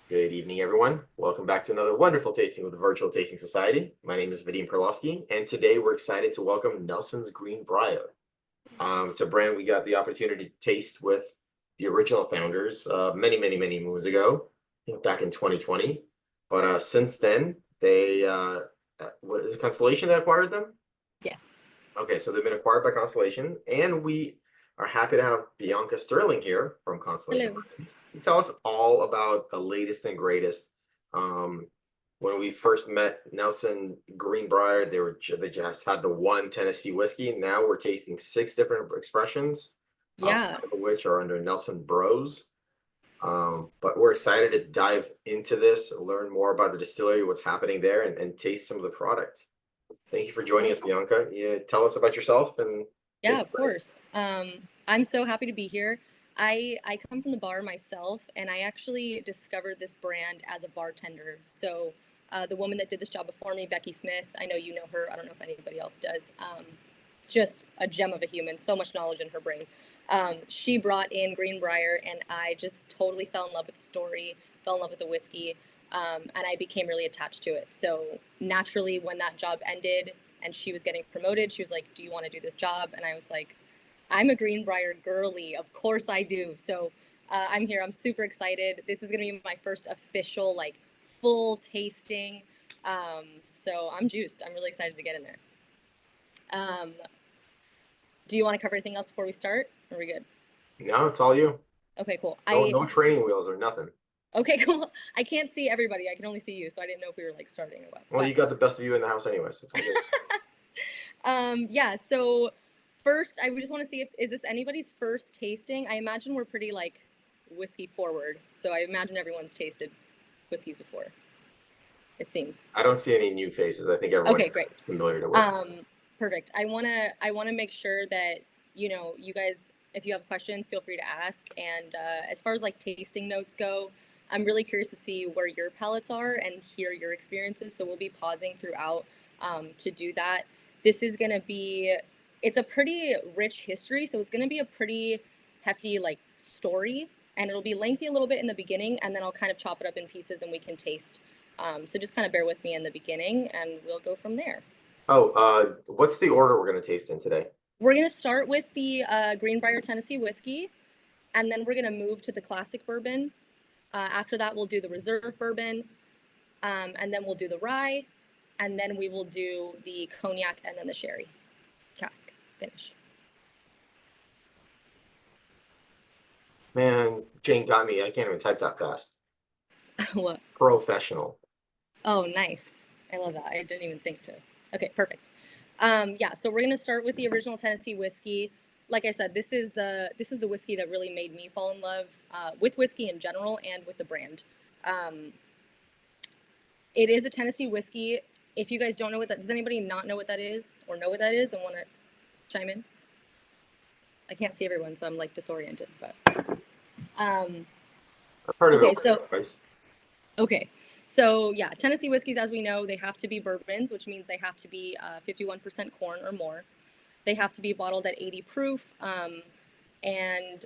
Good evening, everyone. Welcome back to another wonderful tasting with the Virtual Tasting Society. My name is Vadim Perlowski, and today we're excited to welcome Nelson's Green Brier. It's a brand we got the opportunity to taste with the original founders many moons ago, I think back in 2020. But since then, what is it, Constellation that acquired them? Yes. Okay, so they've been acquired by Constellation, and we are happy to have Bianca Sterling here from Constellation Hello. Brands to tell us all about the latest and greatest. Um, when we first met Nelson Greenbrier, they just had the one Tennessee whiskey. Now we're tasting 6 different expressions, Yeah. 5 of which are under Nelson Bros. But we're excited to dive into this, learn more about the distillery, what's happening there, and taste some of the product. Thank you for joining us, Bianca. Yeah, tell us about yourself and Yeah, of course. I'm so happy to be here. I come from the bar myself, and I actually discovered this brand as a bartender. So the woman that did this job before me, Becky Smith, I know you know her. I don't know if anybody else does. It's just a gem of a human. So much knowledge in her brain. She brought in Greenbrier, and I just totally fell in love with the story, fell in love with the whiskey, and I became really attached to it. So naturally, when that job ended, and she was getting promoted, she was like, do you want to do this job? And I was like, I'm a Greenbrier girly, of course I do. So I'm here, I'm super excited. This is going to be my first official like full tasting. So I'm juiced. I'm really excited to get in there. Do you want to cover anything else before we start? Are we good? No, it's all you. Okay, cool. No training wheels or nothing. Okay, cool. I can't see everybody. I can only see you, so I didn't know if we were like starting or what. Well, you got the best view in the house anyways. It's all good. Yeah, so first I just want to see if is this anybody's first tasting? I imagine we're pretty like whiskey forward. So I imagine everyone's tasted whiskeys before. It seems. I don't see any new faces. I think everyone Okay, great. is familiar to whiskey. Perfect. I wanna make sure that you guys, if you have questions, feel free to ask. And as far as like tasting notes go, I'm really curious to see where your palates are and hear your experiences. So we'll be pausing throughout to do that. This is gonna be, it's a pretty rich history, so it's gonna be a pretty hefty like story, and it'll be lengthy a little bit in the beginning, and then I'll kind of chop it up in pieces and we can taste. So just kind of bear with me in the beginning, and we'll go from there. Oh, what's the order we're going to taste in today? We're going to start with the Greenbrier Tennessee whiskey, and then we're going to move to the classic bourbon. After that, we'll do the reserve bourbon, and then we'll do the rye, and then we will do the cognac and then the sherry cask finish. Man, Jane got me. I can't even type that fast. What? Professional. Oh, nice. I love that. I didn't even think to. Okay, perfect. Yeah, so we're gonna start with the original Tennessee whiskey. Like I said, this is the whiskey that really made me fall in love with whiskey in general and with the brand. It is a Tennessee whiskey. If you guys don't know what that, does anybody not know what that is or know what that is and want to chime in? I can't see everyone, so I'm like disoriented. But I've heard of okay, it. Okay, so yeah, Tennessee whiskeys, as we know, they have to be bourbons, which means they have to be 51% corn or more. They have to be bottled at 80 proof, and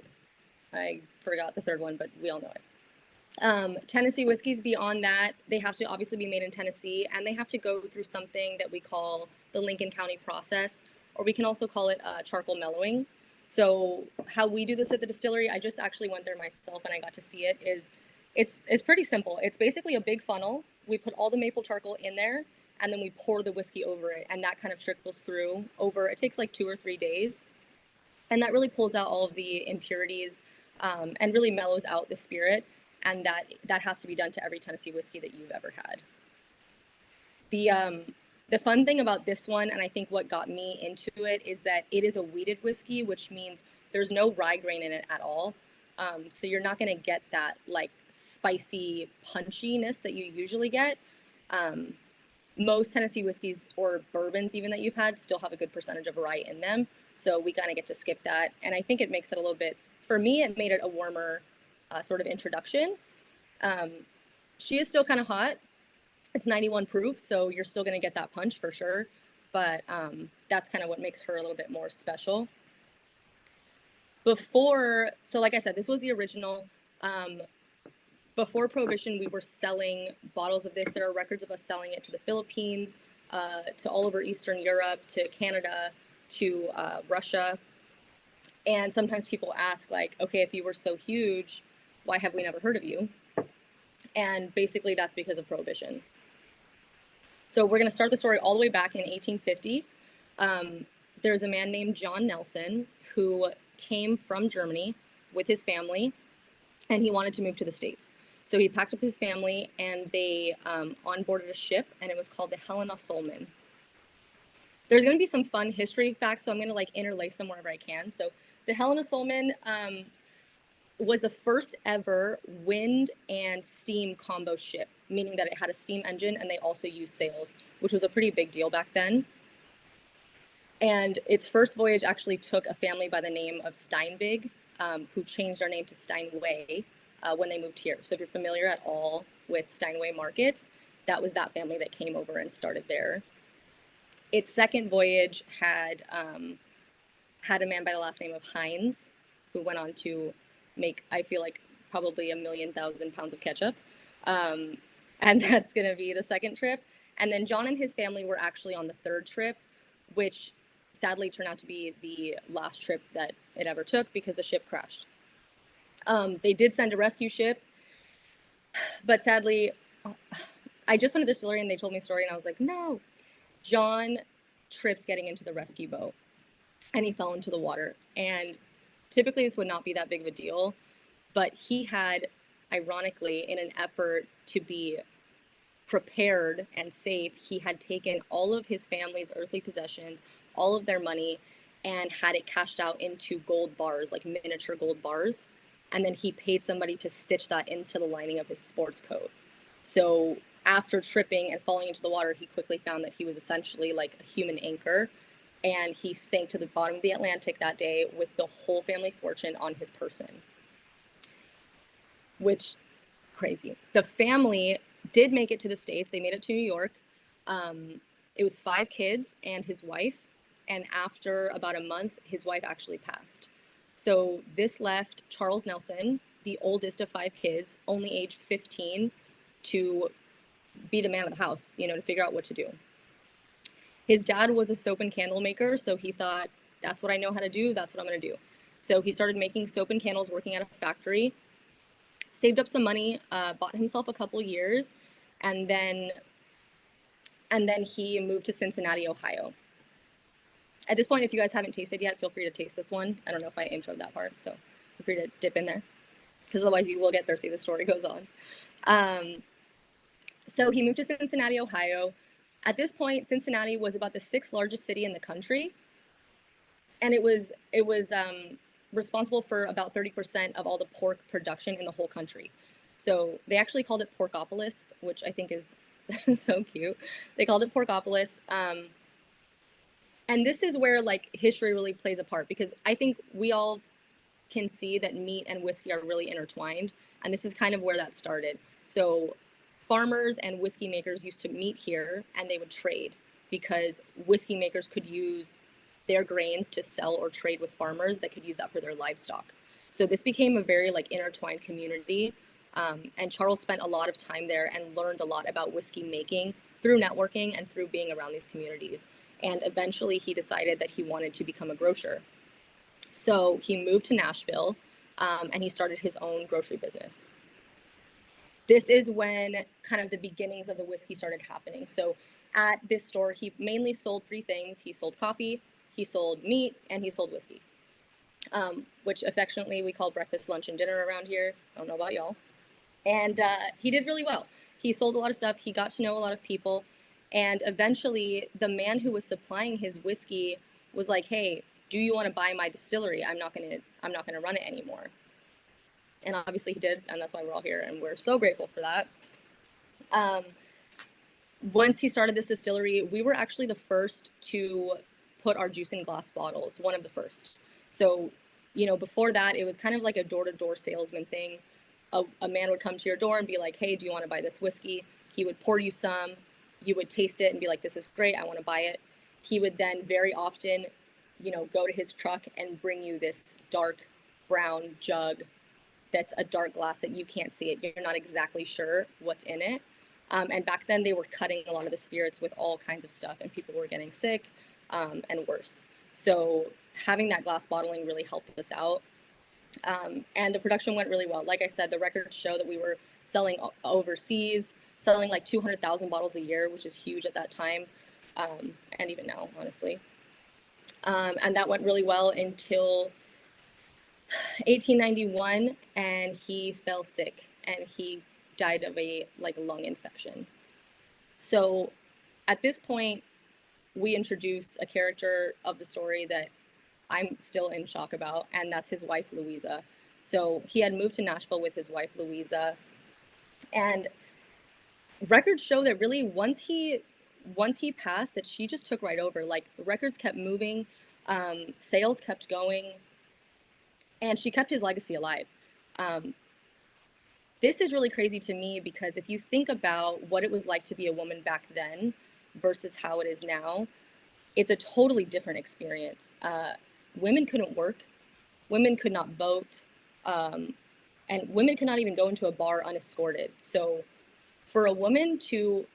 I forgot the third one, but we all know it. Tennessee whiskeys beyond that, they have to obviously be made in Tennessee, and they have to go through something that we call the Lincoln County process, or we can also call it charcoal mellowing. So how we do this at the distillery, I just actually went there myself and I got to see it, is it's pretty simple. It's basically a big funnel. We put all the maple charcoal in there, and then we pour the whiskey over it, and that kind of trickles through over, it takes like 2 or 3 days, and that really pulls out all of the impurities and really mellows out the spirit. And that has to be done to every Tennessee whiskey that you've ever had. The fun thing about this one, and I think what got me into it, is that it is a wheated whiskey, which means there's no rye grain in it at all. So you're not going to get that like spicy punchiness that you usually get. Most Tennessee whiskeys or bourbons even that you've had still have a good percentage of rye in them. So we kind of get to skip that. And I think it makes it a little bit, for me, it made it a warmer sort of introduction. She is still kind of hot. It's 91 proof, so you're still going to get that punch for sure. But that's kind of what makes her a little bit more special. So like I said, this was the original. before Prohibition, we were selling bottles of this. There are records of us selling it to the Philippines, to all over Eastern Europe, to Canada, to Russia. And sometimes people ask, like, okay, if you were so huge, why have we never heard of you? And basically that's because of Prohibition. So we're going to start the story all the way back in 1850. There's a man named John Nelson who came from Germany with his family, and he wanted to move to the States. So he packed up his family, and they onboarded a ship, and it was called the Helena Solman. There's going to be some fun history facts, so I'm going to like interlace them wherever I can. So the Helena Solman was the first ever wind and steam combo ship, meaning that it had a steam engine and they also used sails, which was a pretty big deal back then. And its first voyage actually took a family by the name of Steinbig, who changed their name to Steinway when they moved here. So if you're familiar at all with Steinway markets, that was that family that came over and started there. Its second voyage had a man by the last name of Heinz, who went on to make, I feel like, probably 1,000,000 pounds of ketchup. And that's going to be the second trip. And then John and his family were actually on the third trip, which sadly turned out to be the last trip that it ever took because the ship crashed. They did send a rescue ship, but sadly, I just went to the distillery and they told me a story and I was like, no. John trips getting into the rescue boat and he fell into the water. And typically this would not be that big of a deal, but he had, ironically, in an effort to be prepared and safe, he had taken all of his family's earthly possessions, all of their money, and had it cashed out into gold bars, like miniature gold bars. And then he paid somebody to stitch that into the lining of his sports coat. So after tripping and falling into the water, he quickly found that he was essentially like a human anchor. And he sank to the bottom of the Atlantic that day with the whole family fortune on his person. Which, crazy. The family did make it to the States. They made it to New York. It was 5 kids and his wife. And after about a month, his wife actually passed. So this left Charles Nelson, the oldest of 5 kids, only age 15, to be the man of the house, you know, to figure out what to do. His dad was a soap and candle maker, so he thought, that's what I know how to do, that's what I'm going to do. So he started making soap and candles, working at a factory, saved up some money, bought himself a couple years, and then he moved to Cincinnati, Ohio. At this point, if you guys haven't tasted yet, feel free to taste this one. I don't know if I introed that part, so feel free to dip in there, because otherwise you will get thirsty. The story goes on. So he moved to Cincinnati, Ohio. At this point, Cincinnati was about the 6th largest city in the country, and it was responsible for about 30% of all the pork production in the whole country. So they actually called it Porkopolis, which I think is so cute. They called it Porkopolis. And this is where like history really plays a part, because I think we all can see that meat and whiskey are really intertwined. And this is kind of where that started. So farmers and whiskey makers used to meet here and they would trade, because whiskey makers could use their grains to sell or trade with farmers that could use that for their livestock. So this became a very like intertwined community. And Charles spent a lot of time there and learned a lot about whiskey making through networking and through being around these communities. And eventually he decided that he wanted to become a grocer. So he moved to Nashville and he started his own grocery business. This is when kind of the beginnings of the whiskey started happening. So at this store, he mainly sold 3 things. He sold coffee, he sold meat, and he sold whiskey, which affectionately we call breakfast, lunch, and dinner around here. I don't know about y'all. And he did really well. He sold a lot of stuff. He got to know a lot of people. And eventually the man who was supplying his whiskey was like, hey, do you want to buy my distillery? I'm not going to run it anymore. And obviously he did. And that's why we're all here. And we're so grateful for that. Once he started this distillery, we were actually the first to put our juice in glass bottles, one of the first. So, you know, before that, it was kind of like a door-to-door salesman thing. A man would come to your door and be like, hey, do you want to buy this whiskey? He would pour you some. You would taste it and be like, this is great, I want to buy it. He would then very often, you know, go to his truck and bring you this dark brown jug that's a dark glass that you can't see it. You're not exactly sure what's in it. And back then they were cutting a lot of the spirits with all kinds of stuff, and people were getting sick and worse. So having that glass bottling really helped us out. And the production went really well. Like I said, the records show that we were selling overseas, selling like 200,000 bottles a year, which is huge at that time, and even now, honestly. And that went really well until 1891, and he fell sick, and he died of a lung infection. So at this point, we introduce a character of the story that I'm still in shock about, and that's his wife, Louisa. So he had moved to Nashville with his wife, Louisa, and records show that really once he passed, that she just took right over. Like, the records kept moving, sales kept going, and she kept his legacy alive. This is really crazy to me because if you think about what it was like to be a woman back then versus how it is now, it's a totally different experience. Women couldn't work, women could not vote, and women could not even go into a bar unescorted. So for a woman to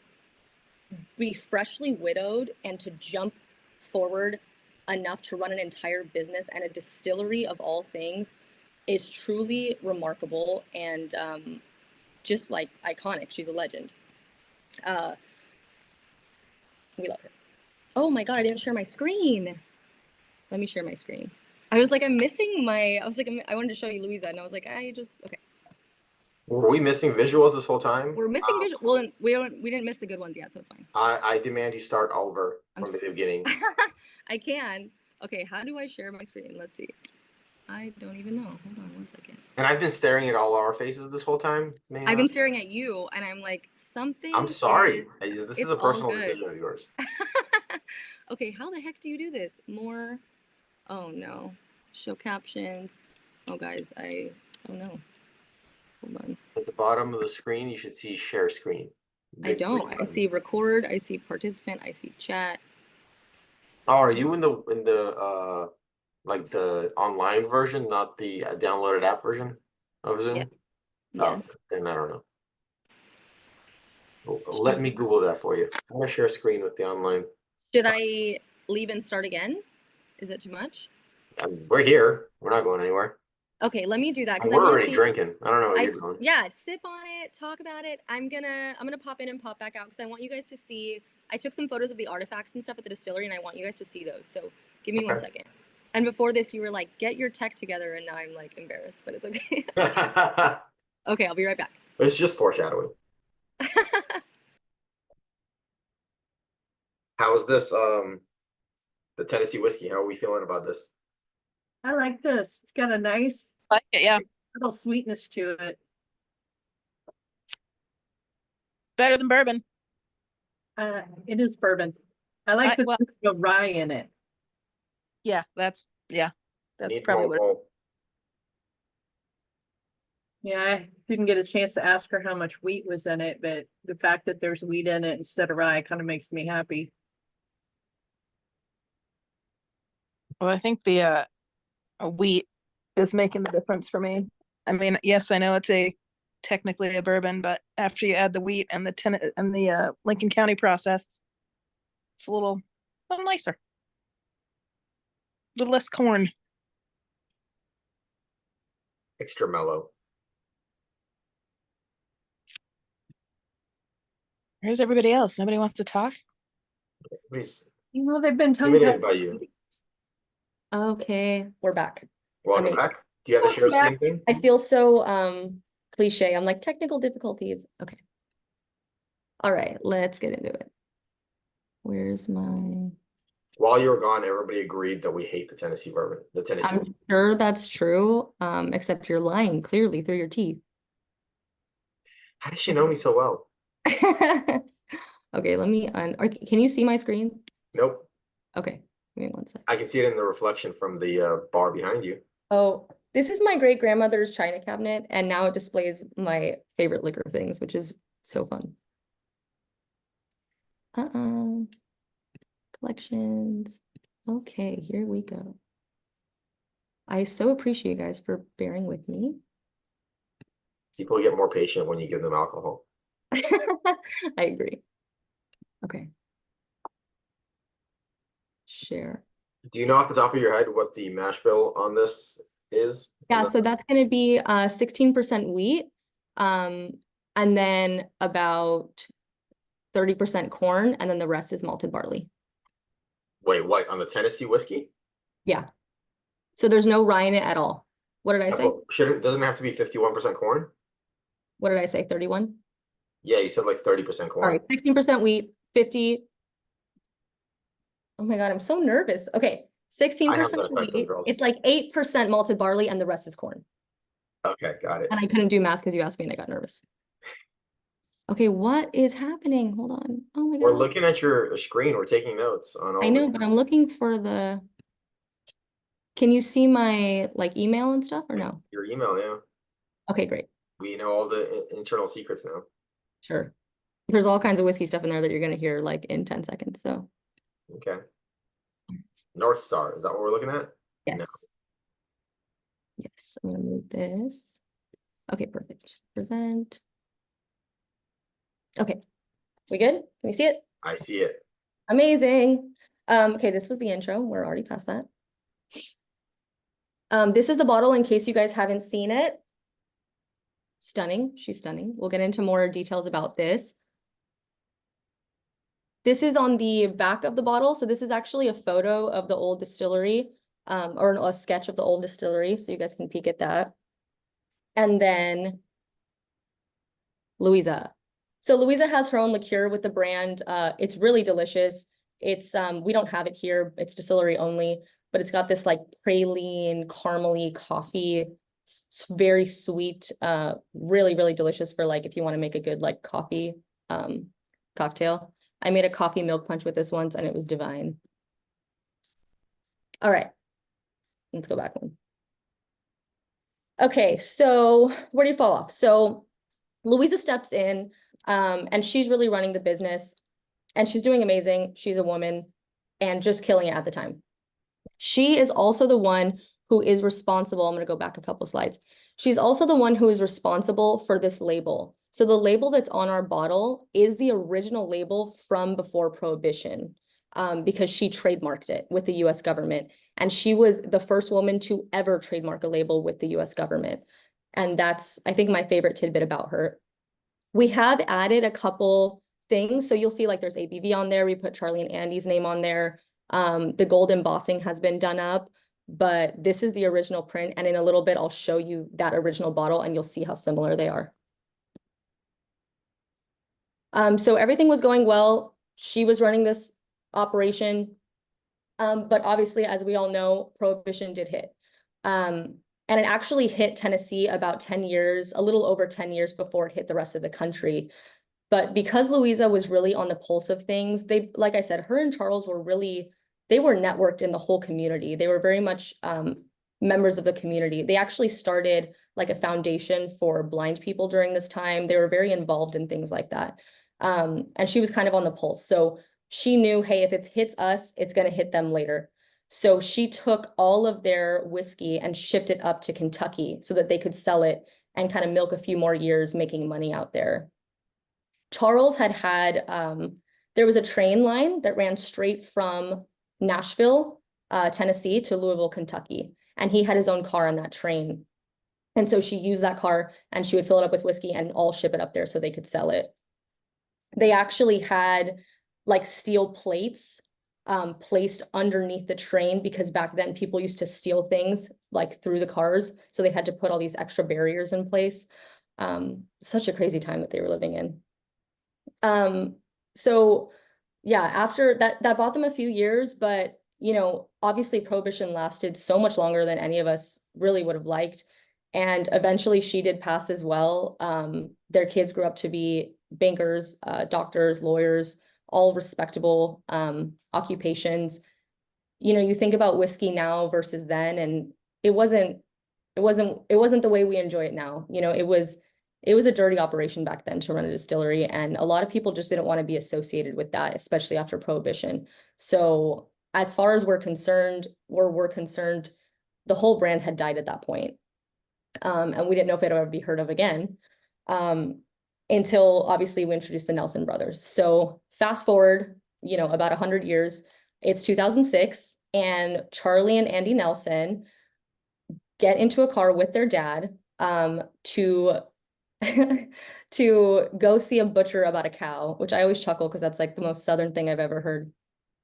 be freshly widowed and to jump forward enough to run an entire business and a distillery of all things is truly remarkable and just like iconic. She's a legend. We love her. Oh my God, I didn't share my screen. Let me share my screen. I was like, I wanted to show you Louisa, and I was like, okay. Were we missing visuals this whole time? We're missing visual. Well, we didn't miss the good ones yet, so it's fine. I demand you start over from the beginning. I can. Okay, how do I share my screen? Let's see. I don't even know. Hold on one second. And I've been staring at all our faces this whole time. I've been staring at you, and I'm like, something. I'm sorry. This is a personal decision of yours. Okay, how the heck do you do this? More. Oh no. Show captions. Oh guys, oh no. Hold on. At the bottom of the screen, you should see share screen. I don't. I see record. I see participant. I see chat. Oh, are you in the like the online version, not the downloaded app version of Zoom? Yeah. Oh, Yes. then I don't know. Let me Google that for you. I'm gonna share a screen with the online. Should I leave and start again? Is that too much? We're here. We're not going anywhere. Okay, let me do that. We're already drinking. I don't know what you're doing. Yeah, sip on it, talk about it. I'm gonna pop in and pop back out because I want you guys to see. I took some photos of the artifacts and stuff at the distillery, and I want you guys to see those. So give me 1 second. And before this, you were like, "Get your tech together," and now I'm like embarrassed, but it's okay. Okay, I'll be right back. It's just foreshadowing. How is this? The Tennessee whiskey. How are we feeling about this? I like this. It's got a nice yeah. little sweetness to it. Better than bourbon. It is bourbon. I like the rye in it. Yeah, that's probably what. Yeah, I didn't get a chance to ask her how much wheat was in it, but the fact that there's wheat in it instead of rye kind of makes me happy. Well, I think the wheat is making the difference for me. I mean, yes, I know it's technically a bourbon, but after you add the wheat and the Lincoln County process, it's a little nicer, a little less corn, extra mellow. Where's everybody else? Nobody wants to talk. Please. They've been tongue-tied by you. Okay, we're back. Welcome back. Do you have the share screen thing? I feel so cliche. I'm like, technical difficulties. Okay. All right, let's get into it. Where's my... While you were gone, everybody agreed that we hate the Tennessee bourbon. I'm sure that's true, except you're lying clearly through your teeth. How does she know me so well? Okay, let me can you see my screen? Nope. Okay, give me 1 second. I can see it in the reflection from the bar behind you. Oh, this is my great grandmother's china cabinet, and now it displays my favorite liquor things, which is so fun. Collections. Okay, here we go. I so appreciate you guys for bearing with me. People get more patient when you give them alcohol. I agree. Okay. Share. Do you know off the top of your head what the mash bill on this is? Yeah, so that's going to be 16% wheat, and then about 30% corn, and then the rest is malted barley. Wait, what? On the Tennessee whiskey? Yeah. So there's no rye in it at all. What did I say? Doesn't it have to be 51% corn? What did I say? 31? Yeah, you said like 30% corn. All right, 16% wheat, 50. Oh my God, I'm so nervous. Okay, 16% wheat. girls. It's like 8% malted barley, and the rest is corn. Okay, got it. And I couldn't do math because you asked me and I got nervous. Okay, what is happening? Hold on. Oh my God. We're looking at your screen. We're taking notes on all I know, but I'm looking for the. Can you see my like email and stuff or no? Your email, yeah. Okay, great. We know all the internal secrets now. Sure. There's all kinds of whiskey stuff in there that you're gonna hear like in 10 seconds. So Okay. North Star, is that what we're looking at? yes. No. Yes, I'm gonna move this. Okay, perfect. Present. Okay, we good? Can you see it? I see it. Amazing. Okay, this was the intro. We're already past that. This is the bottle in case you guys haven't seen it. Stunning. She's stunning. We'll get into more details about this. This is on the back of the bottle. So this is actually a photo of the old distillery, or a sketch of the old distillery. So you guys can peek at that. And then Louisa. So Louisa has her own liqueur with the brand. It's really delicious. It's we don't have it here. It's distillery only, but it's got this like praline, caramely coffee. It's very sweet, really, really delicious for like if you want to make a good like coffee cocktail. I made a coffee milk punch with this once and it was divine. All right, let's go back one. Okay, so where do you fall off? So Louisa steps in and she's really running the business and she's doing amazing. She's a woman and just killing it at the time. She is also the one who is responsible. I'm going to go back a couple slides. She's also the one who is responsible for this label. So the label that's on our bottle is the original label from before Prohibition, because she trademarked it with the US government. And she was the first woman to ever trademark a label with the US government. And that's, I think, my favorite tidbit about her. We have added a couple things. So you'll see like there's ABV on there. We put Charlie and Andy's name on there. The gold embossing has been done up, but this is the original print. And in a little bit, I'll show you that original bottle and you'll see how similar they are. So everything was going well. She was running this operation. But obviously, as we all know, Prohibition did hit. And it actually hit Tennessee about 10 years, a little over 10 years before it hit the rest of the country. But because Louisa was really on the pulse of things, they, like I said, her and Charles were really, they were networked in the whole community. They were very much members of the community. They actually started like a foundation for blind people during this time. They were very involved in things like that. And she was kind of on the pulse. So she knew, hey, if it hits us, it's going to hit them later. So she took all of their whiskey and shipped it up to Kentucky so that they could sell it and kind of milk a few more years making money out there. Charles had there was a train line that ran straight from Nashville, Tennessee to Louisville, Kentucky. And he had his own car on that train. And so she used that car and she would fill it up with whiskey and all ship it up there so they could sell it. They actually had like steel plates placed underneath the train because back then people used to steal things like through the cars. So they had to put all these extra barriers in place. Such a crazy time that they were living in. So yeah, after that bought them a few years, but you know, obviously Prohibition lasted so much longer than any of us really would have liked. And eventually she did pass as well. Their kids grew up to be bankers, doctors, lawyers, all respectable occupations. You know, you think about whiskey now versus then, and it wasn't the way we enjoy it now. You know, it was a dirty operation back then to run a distillery, and a lot of people just didn't want to be associated with that, especially after Prohibition. So as far as we're concerned, the whole brand had died at that point. And we didn't know if it'd ever be heard of again. until obviously we introduced the Nelson brothers. So fast forward, you know, about 100 years, it's 2006, and Charlie and Andy Nelson get into a car with their dad to to go see a butcher about a cow, which I always chuckle because that's like the most Southern thing I've ever heard.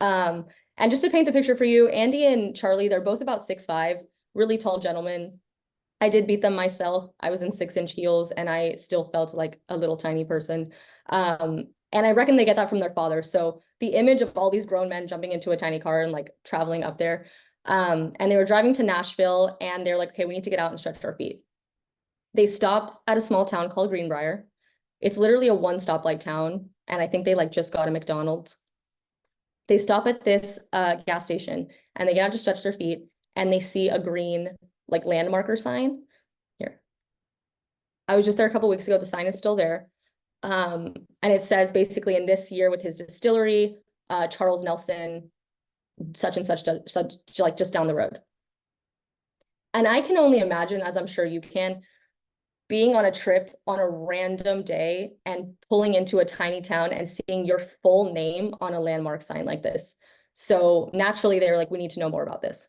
And just to paint the picture for you, Andy and Charlie, they're both about 6'5", really tall gentlemen. I did beat them myself. I was in 6-inch heels and I still felt like a little tiny person. And I reckon they get that from their father. So the image of all these grown men jumping into a tiny car and like traveling up there. And they were driving to Nashville and they're like, okay, we need to get out and stretch our feet. They stopped at a small town called Greenbrier. It's literally a one stoplight town. And I think they like just got a McDonald's. They stop at this gas station and they get out to stretch their feet and they see a green like landmarker sign here. I was just there a couple weeks ago. The sign is still there. And it says basically in this year with his distillery, Charles Nelson, such and such, like just down the road. And I can only imagine, as I'm sure you can, being on a trip on a random day and pulling into a tiny town and seeing your full name on a landmark sign like this. So naturally, they were like, we need to know more about this.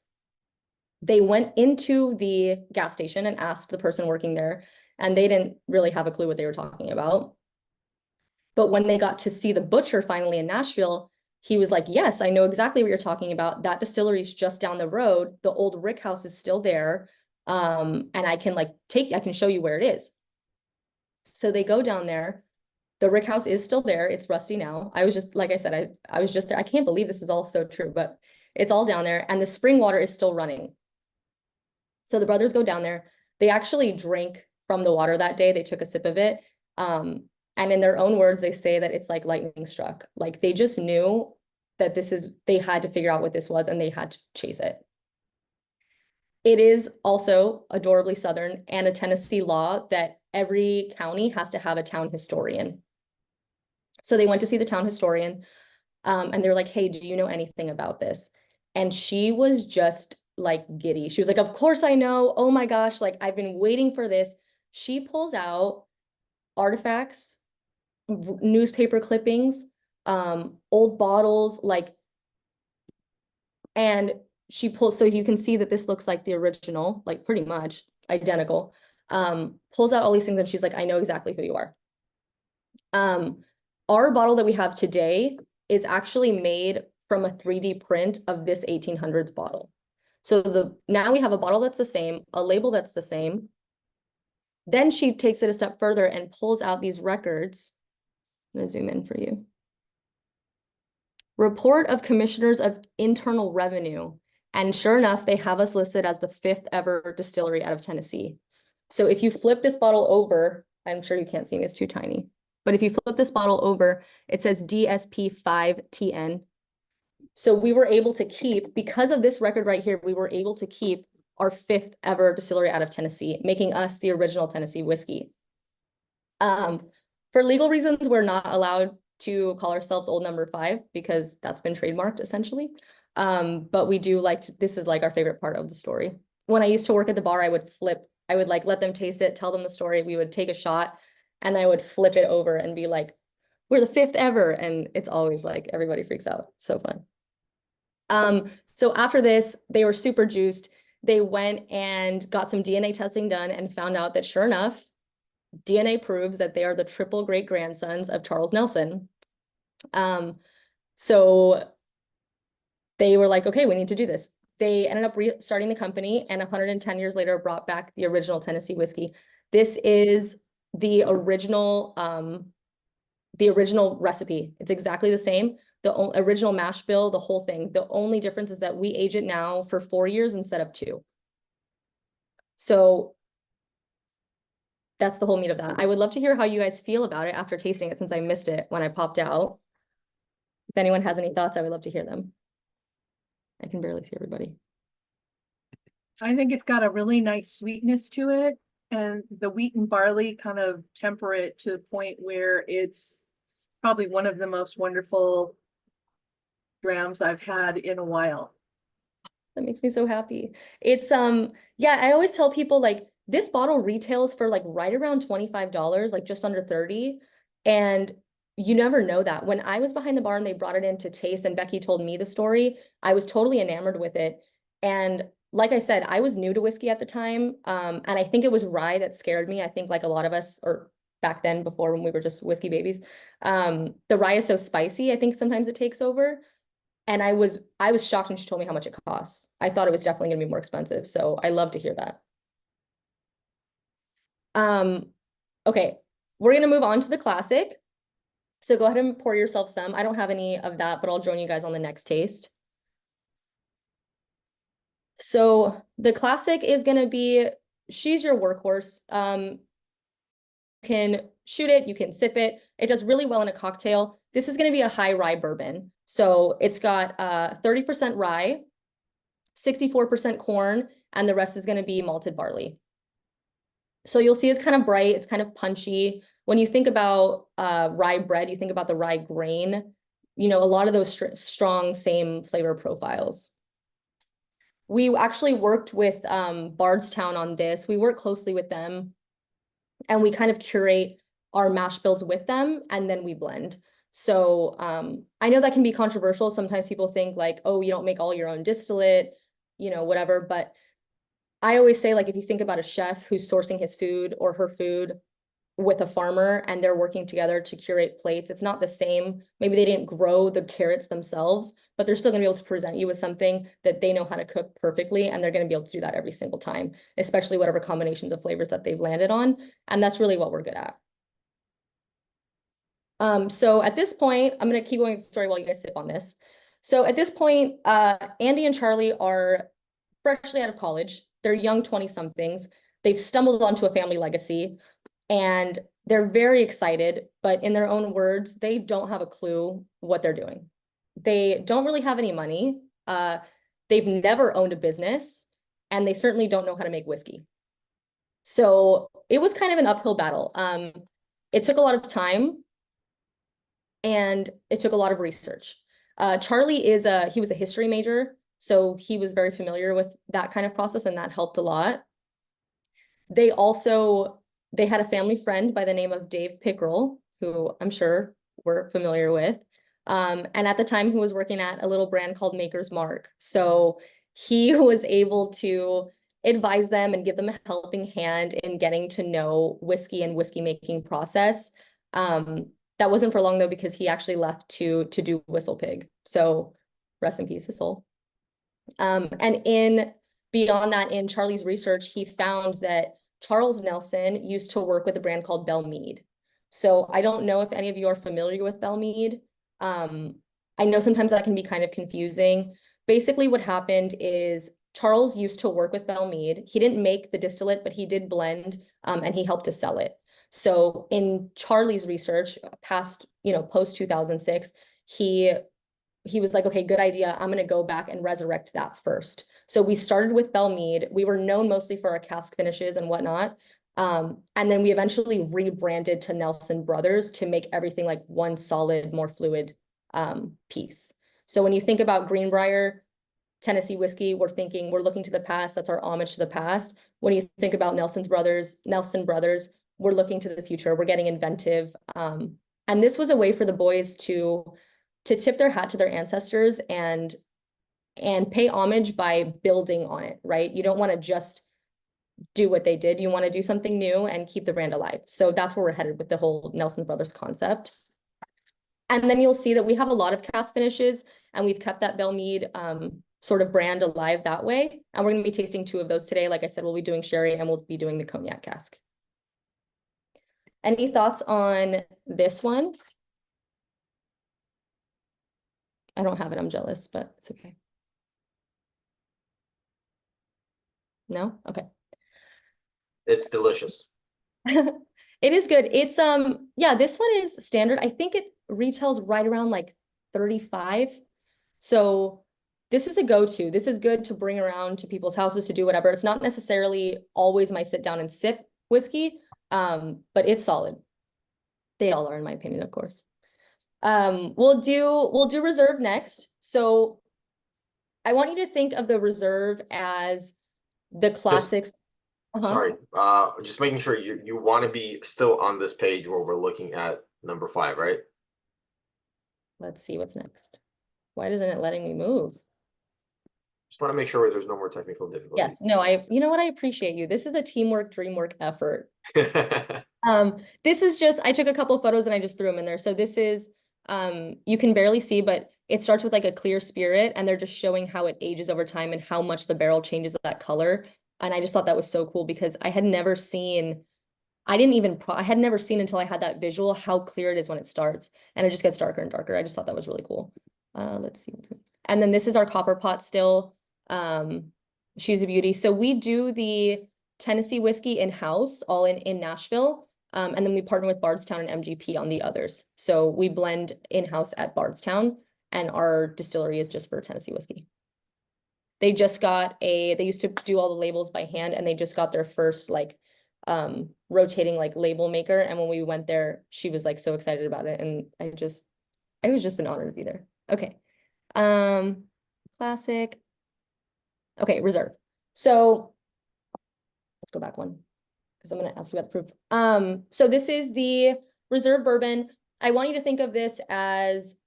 They went into the gas station and asked the person working there, and they didn't really have a clue what they were talking about. But when they got to see the butcher finally in Nashville, he was like, yes, I know exactly what you're talking about. That distillery is just down the road. The old rick house is still there. And I can show you where it is. So they go down there. The rick house is still there. It's rusty now. I was just, like I said, I was just there. I can't believe this is all so true, but it's all down there. And the spring water is still running. So the brothers go down there. They actually drank from the water that day. They took a sip of it. And in their own words, they say that it's like lightning struck. Like they just knew that they had to figure out what this was and they had to chase it. It is also adorably Southern and a Tennessee law that every county has to have a town historian. So they went to see the town historian and they're like, hey, do you know anything about this? And she was just like giddy. She was like, of course I know. Oh my gosh, like I've been waiting for this. She pulls out artifacts, newspaper clippings, old bottles, like, and she pulls, so you can see that this looks like the original, like pretty much identical, pulls out all these things and she's like, I know exactly who you are. Our bottle that we have today is actually made from a 3D print of this 1800s bottle. So now we have a bottle that's the same, a label that's the same. Then she takes it a step further and pulls out these records. I'm gonna zoom in for you. Report of Commissioners of Internal Revenue. And sure enough, they have us listed as the 5th ever distillery out of Tennessee. So if you flip this bottle over, I'm sure you can't see me, it's too tiny. But if you flip this bottle over, it says DSP 5TN. So we were able to keep, because of this record right here, we were able to keep our 5th ever distillery out of Tennessee, making us the original Tennessee whiskey. For legal reasons, we're not allowed to call ourselves Old Number 5 because that's been trademarked essentially. But we do this is like our favorite part of the story. When I used to work at the bar, I would like let them taste it, tell them the story. We would take a shot and I would flip it over and be like, we're the 5th ever. And it's always like, everybody freaks out. It's so fun. So after this, they were super juiced. They went and got some DNA testing done and found out that sure enough, DNA proves that they are the triple great grandsons of Charles Nelson. So they were like, okay, we need to do this. They ended up restarting the company and 110 years later brought back the original Tennessee whiskey. This is the original recipe. It's exactly the same. The original mash bill, the whole thing. The only difference is that we age it now for 4 years instead of 2. So that's the whole meat of that. I would love to hear how you guys feel about it after tasting it since I missed it when I popped out. If anyone has any thoughts, I would love to hear them. I can barely see everybody. I think it's got a really nice sweetness to it, and the wheat and barley kind of temper it to the point where it's probably one of the most wonderful drams I've had in a while. That makes me so happy. It's yeah, I always tell people like This bottle retails for like right around $25, like just under 30. And you never know that. When I was behind the bar and they brought it in to taste and Becky told me the story, I was totally enamored with it. And like I said, I was new to whiskey at the time. And I think it was rye that scared me. I think like a lot of us, or back then before when we were just whiskey babies, the rye is so spicy. I think sometimes it takes over. And I was shocked when she told me how much it costs. I thought it was definitely gonna be more expensive. So I love to hear that. Okay, we're gonna move on to the classic. So go ahead and pour yourself some. I don't have any of that, but I'll join you guys on the next taste. So the classic is gonna be, she's your workhorse. You can shoot it, you can sip it. It does really well in a cocktail. This is gonna be a high rye bourbon. So it's got 30% rye, 64% corn, and the rest is gonna be malted barley. So you'll see it's kind of bright, it's kind of punchy. When you think about rye bread, you think about the rye grain, you know, a lot of those strong same flavor profiles. We actually worked with Bardstown on this. We work closely with them and we kind of curate our mash bills with them and then we blend. So I know that can be controversial. Sometimes people think like, oh, you don't make all your own distillate, you know, whatever. But I always say, like, if you think about a chef who's sourcing his food or her food with a farmer and they're working together to curate plates, it's not the same. Maybe they didn't grow the carrots themselves, but they're still gonna be able to present you with something that they know how to cook perfectly. And they're gonna be able to do that every single time, especially whatever combinations of flavors that they've landed on. And that's really what we're good at. So at this point, I'm gonna keep going with the story while you guys sip on this. So at this point, Andy and Charlie are freshly out of college. They're young 20-somethings. They've stumbled onto a family legacy and they're very excited, but in their own words, they don't have a clue what they're doing. They don't really have any money. They've never owned a business and they certainly don't know how to make whiskey. So it was kind of an uphill battle. It took a lot of time and it took a lot of research. Charlie he was a history major, so he was very familiar with that kind of process and that helped a lot. They had a family friend by the name of Dave Pickrell, who I'm sure we're familiar with. And at the time he was working at a little brand called Maker's Mark. So he was able to advise them and give them a helping hand in getting to know whiskey and whiskey making process. That wasn't for long though, because he actually left to do Whistle Pig. So rest in peace, his soul. And beyond that, in Charlie's research, he found that Charles Nelson used to work with a brand called Belle Meade. So I don't know if any of you are familiar with Belle Meade. I know sometimes that can be kind of confusing. Basically what happened is Charles used to work with Belle Meade. He didn't make the distillate, but he did blend and he helped to sell it. So in Charlie's research, post 2006, he was like, okay, good idea. I'm going to go back and resurrect that first. So we started with Belle Meade. We were known mostly for our cask finishes and whatnot. And then we eventually rebranded to Nelson Brothers to make everything like one solid, more fluid piece. So when you think about Greenbrier, Tennessee whiskey, we're looking to the past. That's our homage to the past. When you think about Nelson Brothers, we're looking to the future. We're getting inventive. And this was a way for the boys to tip their hat to their ancestors and pay homage by building on it, right? You don't want to just do what they did. You want to do something new and keep the brand alive. So that's where we're headed with the whole Nelson Brothers concept. And then you'll see that we have a lot of cask finishes and we've kept that Belle Meade sort of brand alive that way. And we're going to be tasting 2 of those today. Like I said, we'll be doing sherry and we'll be doing the cognac cask. Any thoughts on this one? I don't have it, I'm jealous, but it's okay. No? Okay. It's delicious. It is good. It's yeah, this one is standard. I think it retails right around like 35. So this is a go-to. This is good to bring around to people's houses to do whatever. It's not necessarily always my sit down and sip whiskey, but it's solid. They all are, in my opinion, of course. We'll do reserve next. So I want you to think of the reserve as the classics. Sorry, just making sure you want to be still on this page where we're looking at number 5, right? Let's see what's next. Why isn't it letting me move? Just want to make sure there's no more technical difficulties. Yes, no, you know what? I appreciate you. This is a teamwork, dreamwork effort. This is just, I took a couple of photos and I just threw them in there. So this is, you can barely see, but it starts with like a clear spirit and they're just showing how it ages over time and how much the barrel changes that color. And I just thought that was so cool because I had never seen, I had never seen until I had that visual how clear it is when it starts and it just gets darker and darker. I just thought that was really cool. Let's see what's next. And then this is our copper pot still. She's a beauty. So we do the Tennessee whiskey in-house, all in Nashville. And then we partner with Bardstown and MGP on the others. So we blend in-house at Bardstown and our distillery is just for Tennessee whiskey. They just got they used to do all the labels by hand and they just got their first like rotating like label maker. And when we went there, she was like so excited about it. And it was just an honor to be there. Okay. Classic. Okay, reserve. So let's go back one because I'm going to ask you about the proof. So this is the reserve bourbon. I want you to think of this as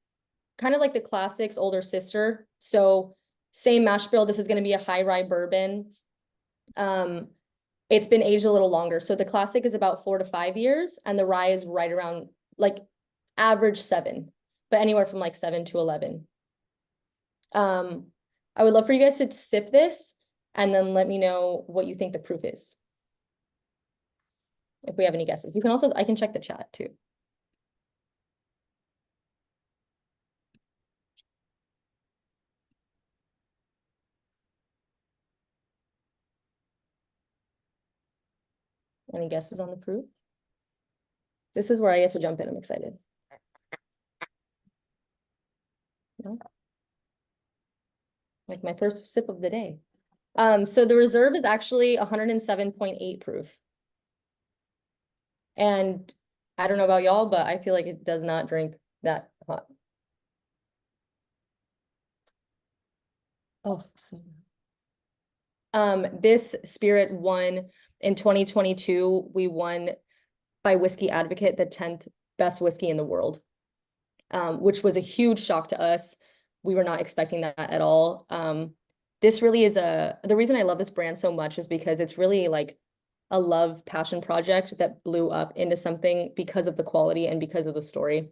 kind of like the classics older sister. So same mash bill. This is going to be a high rye bourbon. It's been aged a little longer. So the classic is about 4 to 5 years and the rye is right around like average 7, but anywhere from like 7 to 11. I would love for you guys to sip this and then let me know what you think the proof is. If we have any guesses. You can also, I can check the chat too. Any guesses on the proof? This is where I get to jump in. I'm excited. No? Like my first sip of the day. So the reserve is actually 107.8 proof. And I don't know about y'all, but I feel like it does not drink that hot. Oh, so this spirit won in 2022. We won by Whiskey Advocate, the 10th best whiskey in the world, which was a huge shock to us. We were not expecting that at all. This really is the reason I love this brand so much is because it's really like a love passion project that blew up into something because of the quality and because of the story.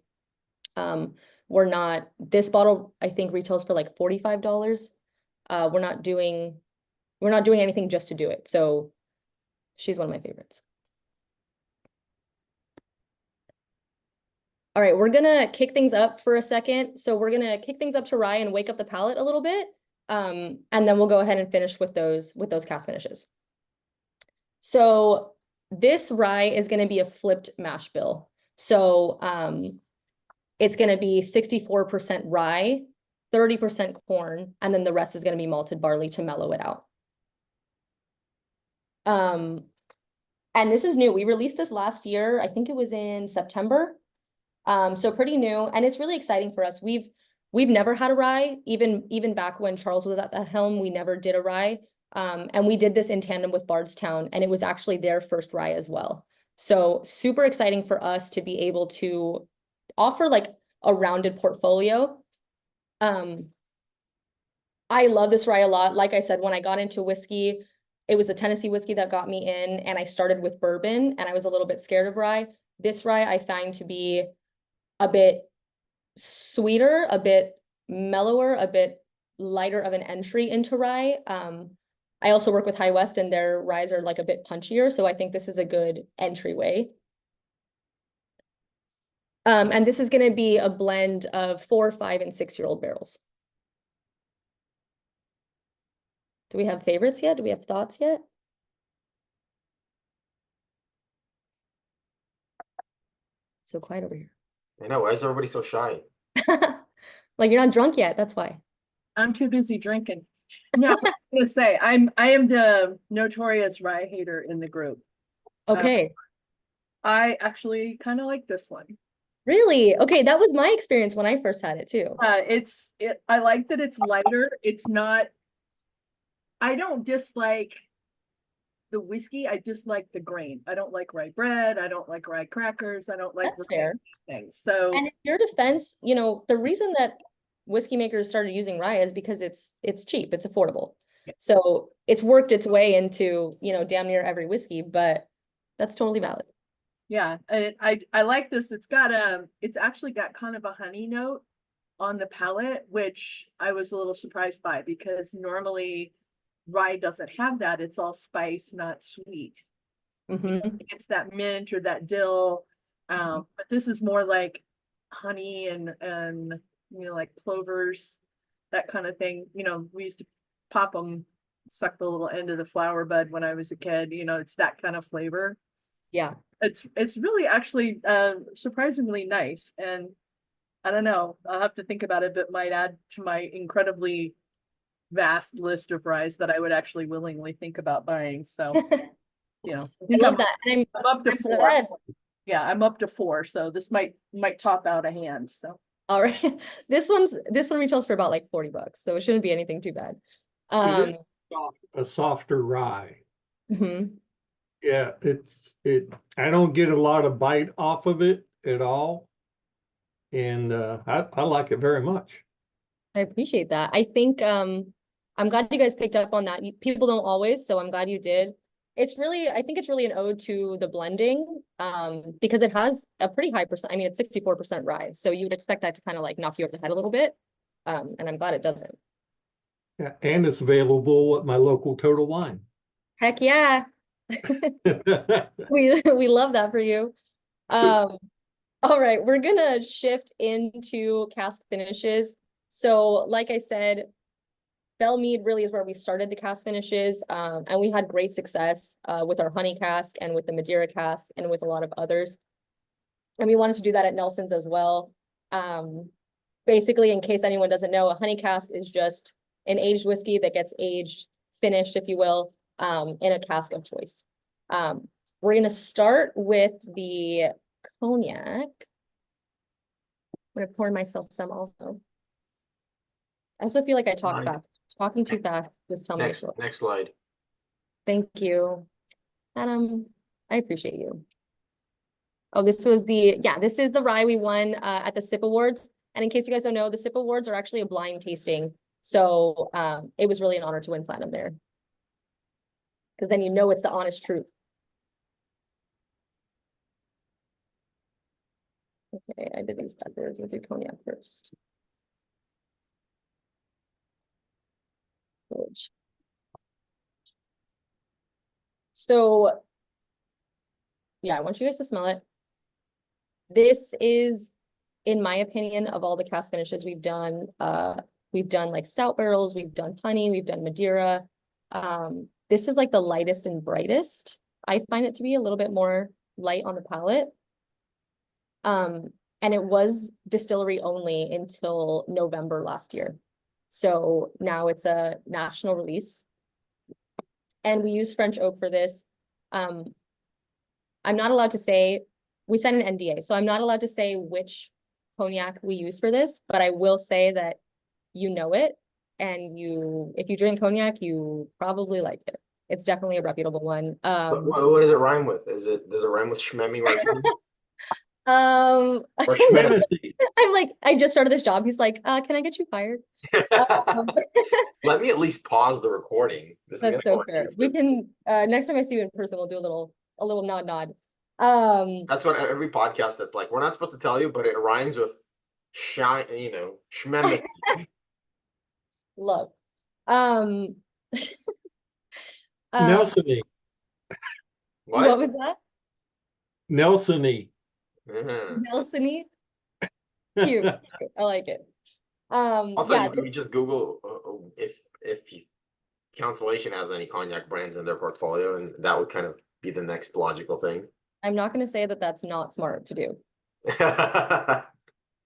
This bottle, I think retails for like $45. We're not doing anything just to do it. So she's one of my favorites. All right, we're gonna kick things up for a second. So we're gonna kick things up to rye and wake up the palate a little bit. And then we'll go ahead and finish with those cask finishes. So this rye is gonna be a flipped mash bill. So it's gonna be 64% rye, 30% corn, and then the rest is gonna be malted barley to mellow it out. And this is new. We released this last year. I think it was in September. So pretty new, and it's really exciting for us. We've never had a rye, even back when Charles was at the helm, we never did a rye. And we did this in tandem with Bardstown, and it was actually their first rye as well. So super exciting for us to be able to offer like a rounded portfolio. I love this rye a lot. Like I said, when I got into whiskey, it was the Tennessee whiskey that got me in, and I started with bourbon, and I was a little bit scared of rye. This rye I find to be a bit sweeter, a bit mellower, a bit lighter of an entry into rye. I also work with High West and their ryes are like a bit punchier. So I think this is a good entryway. And this is going to be a blend of 4, 5, and 6-year-old barrels. Do we have favorites yet? Do we have thoughts yet? So quiet over here. I know, why is everybody so shy? Like you're not drunk yet, that's why. I'm too busy drinking. No, I'm gonna say I am the notorious rye hater in the group. Okay. I actually kind of like this one. Really? Okay, that was my experience when I first had it too. I like that it's lighter. It's not, I don't dislike the whiskey. I dislike the grain. I don't like rye bread. I don't like rye crackers. I don't like That's fair. things. So And in your defense, you know, the reason that whiskey makers started using rye is because it's cheap, it's affordable. Yeah. So it's worked its way into, you know, damn near every whiskey, but that's totally valid. yeah, and I like this. It's actually got kind of a honey note on the palate, which I was a little surprised by because normally rye doesn't have that. It's all spice, not sweet. Mhm. It's that mint or that dill. But this is more like honey and you know, like clovers, that kind of thing. You know, we used to pop them, suck the little end of the flower bud when I was a kid. You know, it's that kind of flavor. Yeah. It's really actually surprisingly nice. And I don't know, I'll have to think about it, but might add to my incredibly vast list of ryes that I would actually willingly think about buying. So, you know, I I think love that. And I'm up to I'm 4. glad. Yeah, I'm up to 4. So this might top out a hand. So All right. This one retails for about like $40, so it shouldn't be anything too bad. It is a softer rye. Mhm. Yeah, I don't get a lot of bite off of it at all. And I like it very much. I appreciate that. I think I'm glad you guys picked up on that. People don't always, so I'm glad you did. I think it's really an ode to the blending, because it has a pretty high percent. I mean, it's 64% rye, so you would expect that to kind of like knock you over the head a little bit. And I'm glad it doesn't. Yeah, and it's available at my local Total Wine. Heck yeah. We love that for you. Um, all right, we're gonna shift into cask finishes. So, like I said, Belle Mead really is where we started the cask finishes, and we had great success with our honey cask and with the Madeira cask and with a lot of others. And we wanted to do that at Nelson's as well. Basically, in case anyone doesn't know, a honey cask is just an aged whiskey that gets aged, finished, if you will, in a cask of choice. We're gonna start with the cognac. I'm gonna pour myself some also. I also feel like I talk fast. Talking too fast, just tell me. Next slide. Thank you, Adam. I appreciate you. Oh, this is the rye we won at the SIP Awards. And in case you guys don't know, the SIP Awards are actually a blind tasting. So it was really an honor to win platinum there. Because then you know it's the honest truth. Okay, I did these backwards. We'll do cognac first. So, yeah, I want you guys to smell it. This is, in my opinion, of all the cask finishes we've done like stout barrels, we've done honey, we've done Madeira. This is like the lightest and brightest. I find it to be a little bit more light on the palate. And it was distillery only until November last year. So now it's a national release. And we use French oak for this. I'm not allowed to say, we signed an NDA, so I'm not allowed to say which cognac we use for this, but I will say that you know it, and if you drink cognac, you probably like it. It's definitely a reputable one. What does it rhyme with? Does it rhyme with Shmemi Martini? Or Fantasy. I'm like, I just started this job. He's like, can I get you fired? Let me at least pause the recording. That's so fair. We can next time I see you in person, we'll do a little nod. That's what every podcast that's like, we're not supposed to tell you, but it rhymes with Shmemi. Love. Nelsony. What was that? Nelsony. Nelsony. Cute. I like it. Also, yeah, you just Google if Constellation has any cognac brands in their portfolio, and that would kind of be the next logical thing. I'm not going to say that that's not smart to do.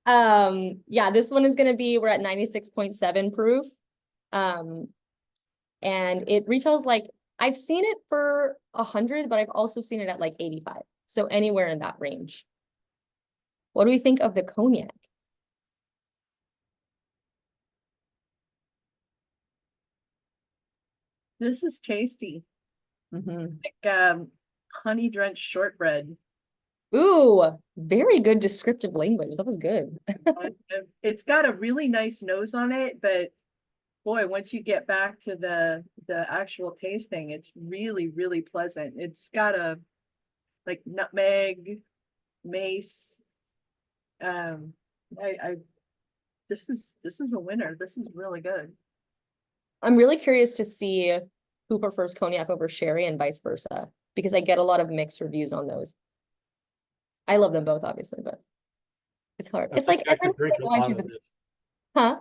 Yeah, this one is going to be, we're at 96.7 proof. And it retails like, I've seen it for 100, but I've also seen it at like 85. So anywhere in that range. What do we think of the cognac? this is tasty. Like, honey drenched shortbread. Ooh, very good descriptive language. That was good. It's got a really nice nose on it, but boy, once you get back to the actual tasting, it's really, really pleasant. It's got a like nutmeg, mace. I this is a winner. This is really good. I'm really curious to see who prefers cognac over sherry and vice versa, because I get a lot of mixed reviews on those. I love them both, obviously, but it's hard. I It's like think I could drink a wine lot choose of this. huh?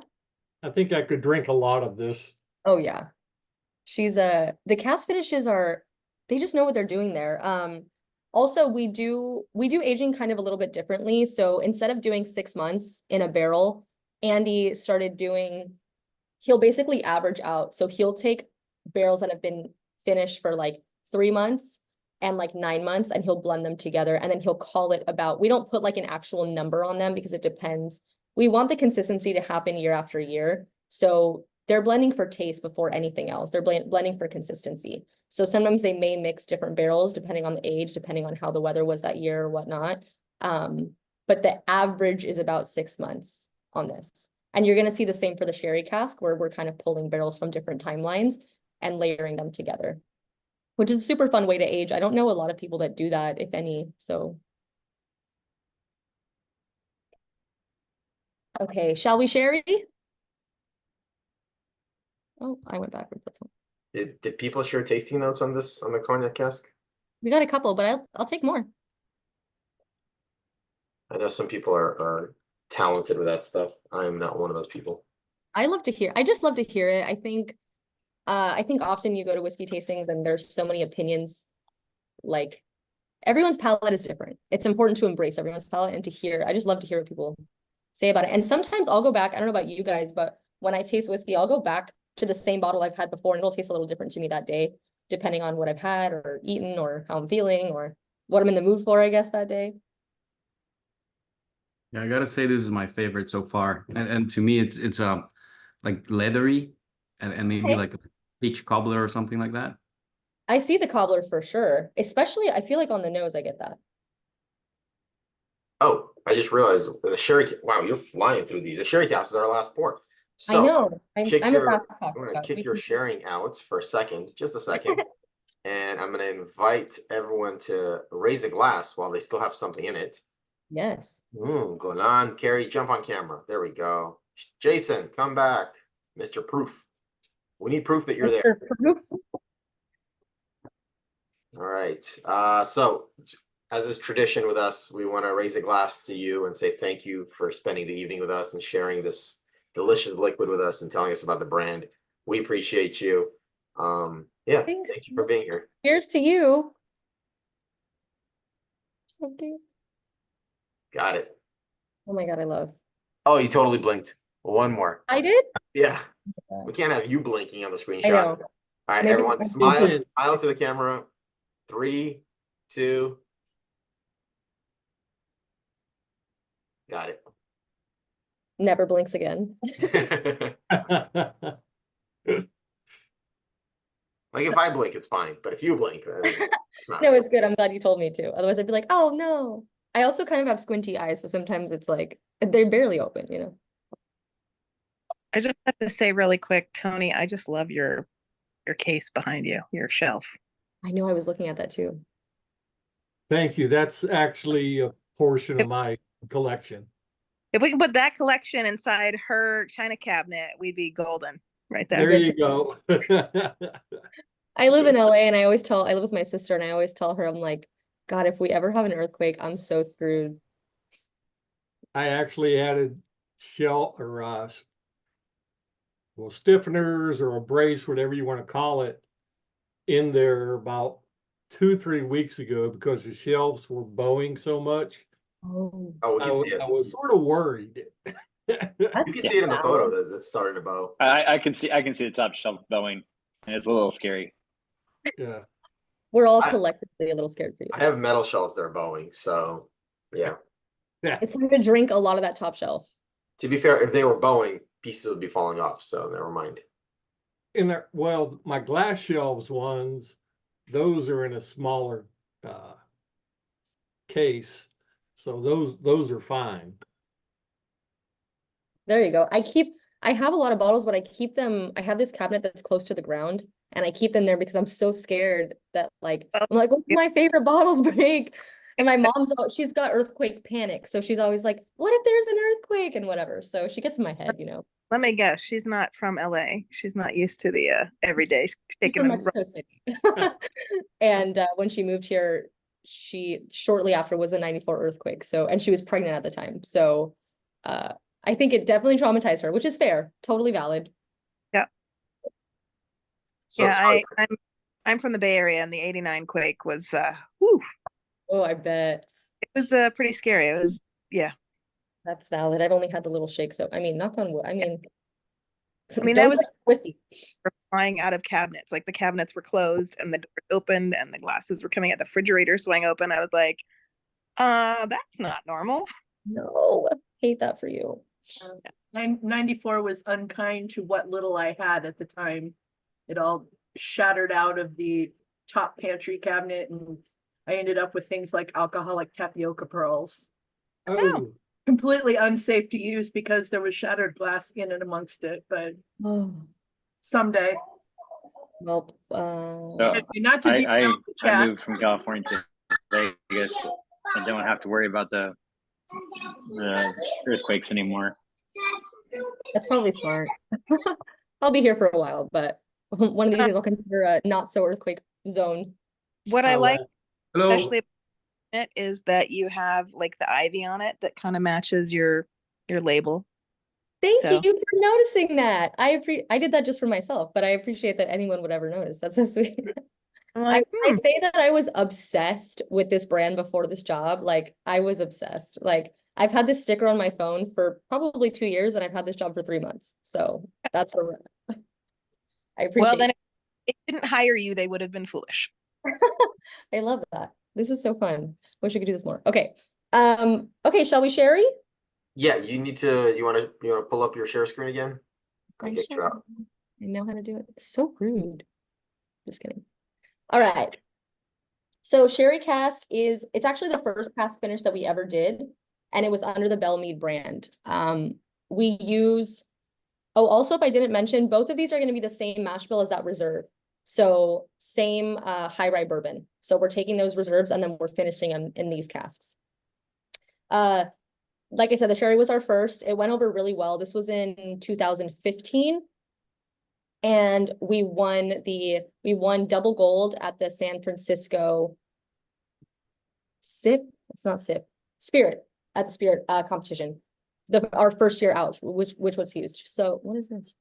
I think I could drink a lot of this. Oh yeah. She's the cast finishes are they just know what they're doing there. Also we do aging kind of a little bit differently. So instead of doing 6 months in a barrel, Andy started doing he'll basically average out. So he'll take barrels that have been finished for like 3 months and like 9 months, and he'll blend them together, and then he'll call it about, we don't put like an actual number on them because it depends. We want the consistency to happen year after year. So they're blending for taste before anything else. They're blending for consistency. So sometimes they may mix different barrels depending on the age, depending on how the weather was that year or whatnot. But the average is about 6 months on this. And you're going to see the same for the sherry cask, where we're kind of pulling barrels from different timelines and layering them together, which is a super fun way to age. I don't know a lot of people that do that, if any. So, okay, shall we sherry? Oh, I went backwards. That's one. Did people share tasting notes on this on the cognac cask? We got a couple, but I'll take more. I know some people are talented with that stuff. I am not one of those people. I just love to hear it. I think often you go to whiskey tastings and there's so many opinions. Like everyone's palate is different. It's important to embrace everyone's palate and to hear. I just love to hear what people say about it. And sometimes I'll go back. I don't know about you guys, but when I taste whiskey, I'll go back to the same bottle I've had before, and it'll taste a little different to me that day, depending on what I've had or eaten or how I'm feeling or what I'm in the mood for, I guess, that day. Yeah, I gotta say this is my favorite so far, and to me it's like leathery, and maybe Okay. like a peach cobbler or something like that. I see the cobbler for sure. Especially, I feel like on the nose, I get that. Oh, I just realized the sherry. Wow, you're flying through these. The sherry cask is our last pour. I So know. I'm a fast I'm talker. gonna kick your sharing out for a second, just a second, and I'm gonna invite everyone to raise a glass while they still have something in it. Yes. Going on. Carrie, jump on camera. There we go. Jason, come back. Mr. Proof. We need proof that you're there. Proof. All right. So as is tradition with us, we want to raise a glass to you and say thank you for spending the evening with us and sharing this delicious liquid with us and telling us about the brand. We appreciate you. Yeah, Thanks. thank you for being here. Here's to you. Something. Got it. Oh my God, I love. Oh, you totally blinked. One more. I did? Yeah. Oh We can't have you blinking on the screenshot. I know. All right, Maybe everyone, I smile, did. smile to the camera. 3, 2. Got it. Never blinks again. Like if I blink, it's fine, but if you blink, it's not. No, it's good. I'm glad you told me to. Otherwise, I'd be like, oh no. I also kind of have squinty eyes, so sometimes it's like they're barely open, you know. I just have to say really quick, Tony, I just love your case behind you, your shelf. I know I was looking at that too. Thank you. That's actually a portion of my collection. If we can put that collection inside her china cabinet, we'd be golden right there. There you go. I live in LA and I live with my sister and I always tell her, I'm like, God, if we ever have an earthquake, I'm so screwed. I actually added shell or well, stiffeners or a brace, whatever you want to call it, in there about 2-3 weeks ago because the shelves were bowing so much. Oh, Oh, we I can was, see it. I was sort of worried. You can see it in the photo that's starting to bow. I can see the top shelf bowing, and it's a little scary. Yeah. we're all collectively a little scared for you. I have metal shelves that are bowing, so yeah. Yeah. It's hard to drink a lot of that top shelf. To be fair, if they were bowing, pieces would be falling off, so never mind. In there, well, my glass shelves ones those are in a smaller case. So those are fine. There you go. I have a lot of bottles, but I keep them, I have this cabinet that's close to the ground and I keep them there because I'm so scared that like, I'm like, what's my favorite bottles break? And my mom's, she's got earthquake panic. So she's always like, what if there's an earthquake and whatever. So she gets in my head, you know. Let me guess, she's not from LA. She's not used to the everyday She's shaking from and Mexico City. And when she moved here, she shortly after was a 94 earthquake. So, and she was pregnant at the time. So, I think it definitely traumatized her, which is fair, totally valid. Yeah. So, Yeah, sorry. I'm from the Bay Area, and the '89 quake was whew, Oh, I bet it was pretty scary. It was, yeah. that's valid. I've only had the little shake, so I mean, knock on wood. I mean, I mean, that don't was get whiffy. flying out of cabinets. Like the cabinets were closed and the doors opened and the glasses were coming at the refrigerator swung open. I was like, that's not normal. No, I hate that for you. 94 was unkind to what little I had at the time. It all shattered out of the top pantry cabinet, and I ended up with things like alcoholic tapioca pearls. Oh, Completely unsafe to use because there was shattered glass in and amongst it, but Oh, someday. well, So Not to derail the I chat. moved from California to Vegas and don't have to worry about the earthquakes anymore. that's probably smart. I'll be here for a while, but one of these days I'll consider a not so earthquake zone. What I like, Hello. especially about it, is that you have like the ivy on it that kind of matches your label. Thank So- you for noticing that. I did that just for myself, but I appreciate that anyone would ever notice. That's so sweet. I'm I, like, I say that I was obsessed with this brand before this job. Like I was obsessed. Like I've had this sticker on my phone for probably 2 years and I've had this job for 3 months. So that's where we're at. I appreciate well, then if it didn't hire you, they would have been foolish. I love that. This is so fun. Wish we could do this more. Okay. Okay, shall we, Sherry? Yeah, you wanna pull up your share screen again? I kicked you out. I know how to do it. So rude. Just kidding. All right. So Sherry Cask it's actually the first cask finish that we ever did, and it was under the Bellmead brand. We use, also if I didn't mention, both of these are going to be the same mash bill as that reserve. So same high rye bourbon. So we're taking those reserves and then we're finishing them in these casks. Like I said, the sherry was our first. It went over really well. This was in 2015. And we won double gold at the San Francisco SIP. It's not SIP. Spirit, at the Spirit competition. Our first year out, which was huge. So what is this?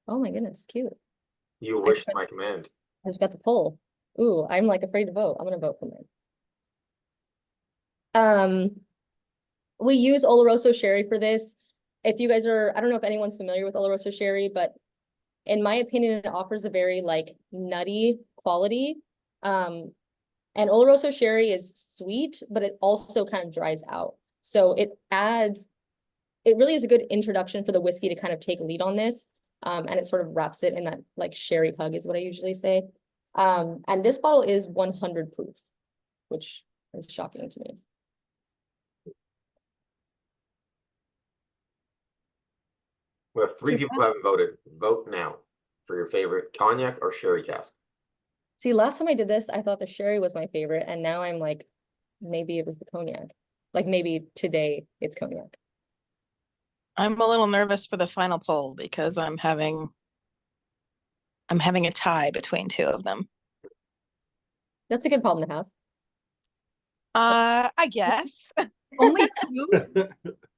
Oh my goodness, cute. You wish to my command. I just got the poll. Ooh, I'm like afraid to vote. I'm gonna vote for mine. We use Oloroso sherry for this. If you guys are, I don't know if anyone's familiar with Oloroso sherry, but in my opinion, it offers a very like nutty quality. And Oloroso sherry is sweet, but it also kind of dries out. So it really is a good introduction for the whiskey to kind of take lead on this. And it sort of wraps it in that like sherry hug is what I usually say. And this bottle is 100 proof, which is shocking to me. We have 3 people who haven't voted. Vote now for your favorite cognac or sherry cask. See, last time I did this, I thought the sherry was my favorite, and now I'm like, maybe it was the cognac. Like maybe today it's cognac. I'm a little nervous for the final poll because I'm having a tie between two of them. That's a good problem to have. I guess. Only two?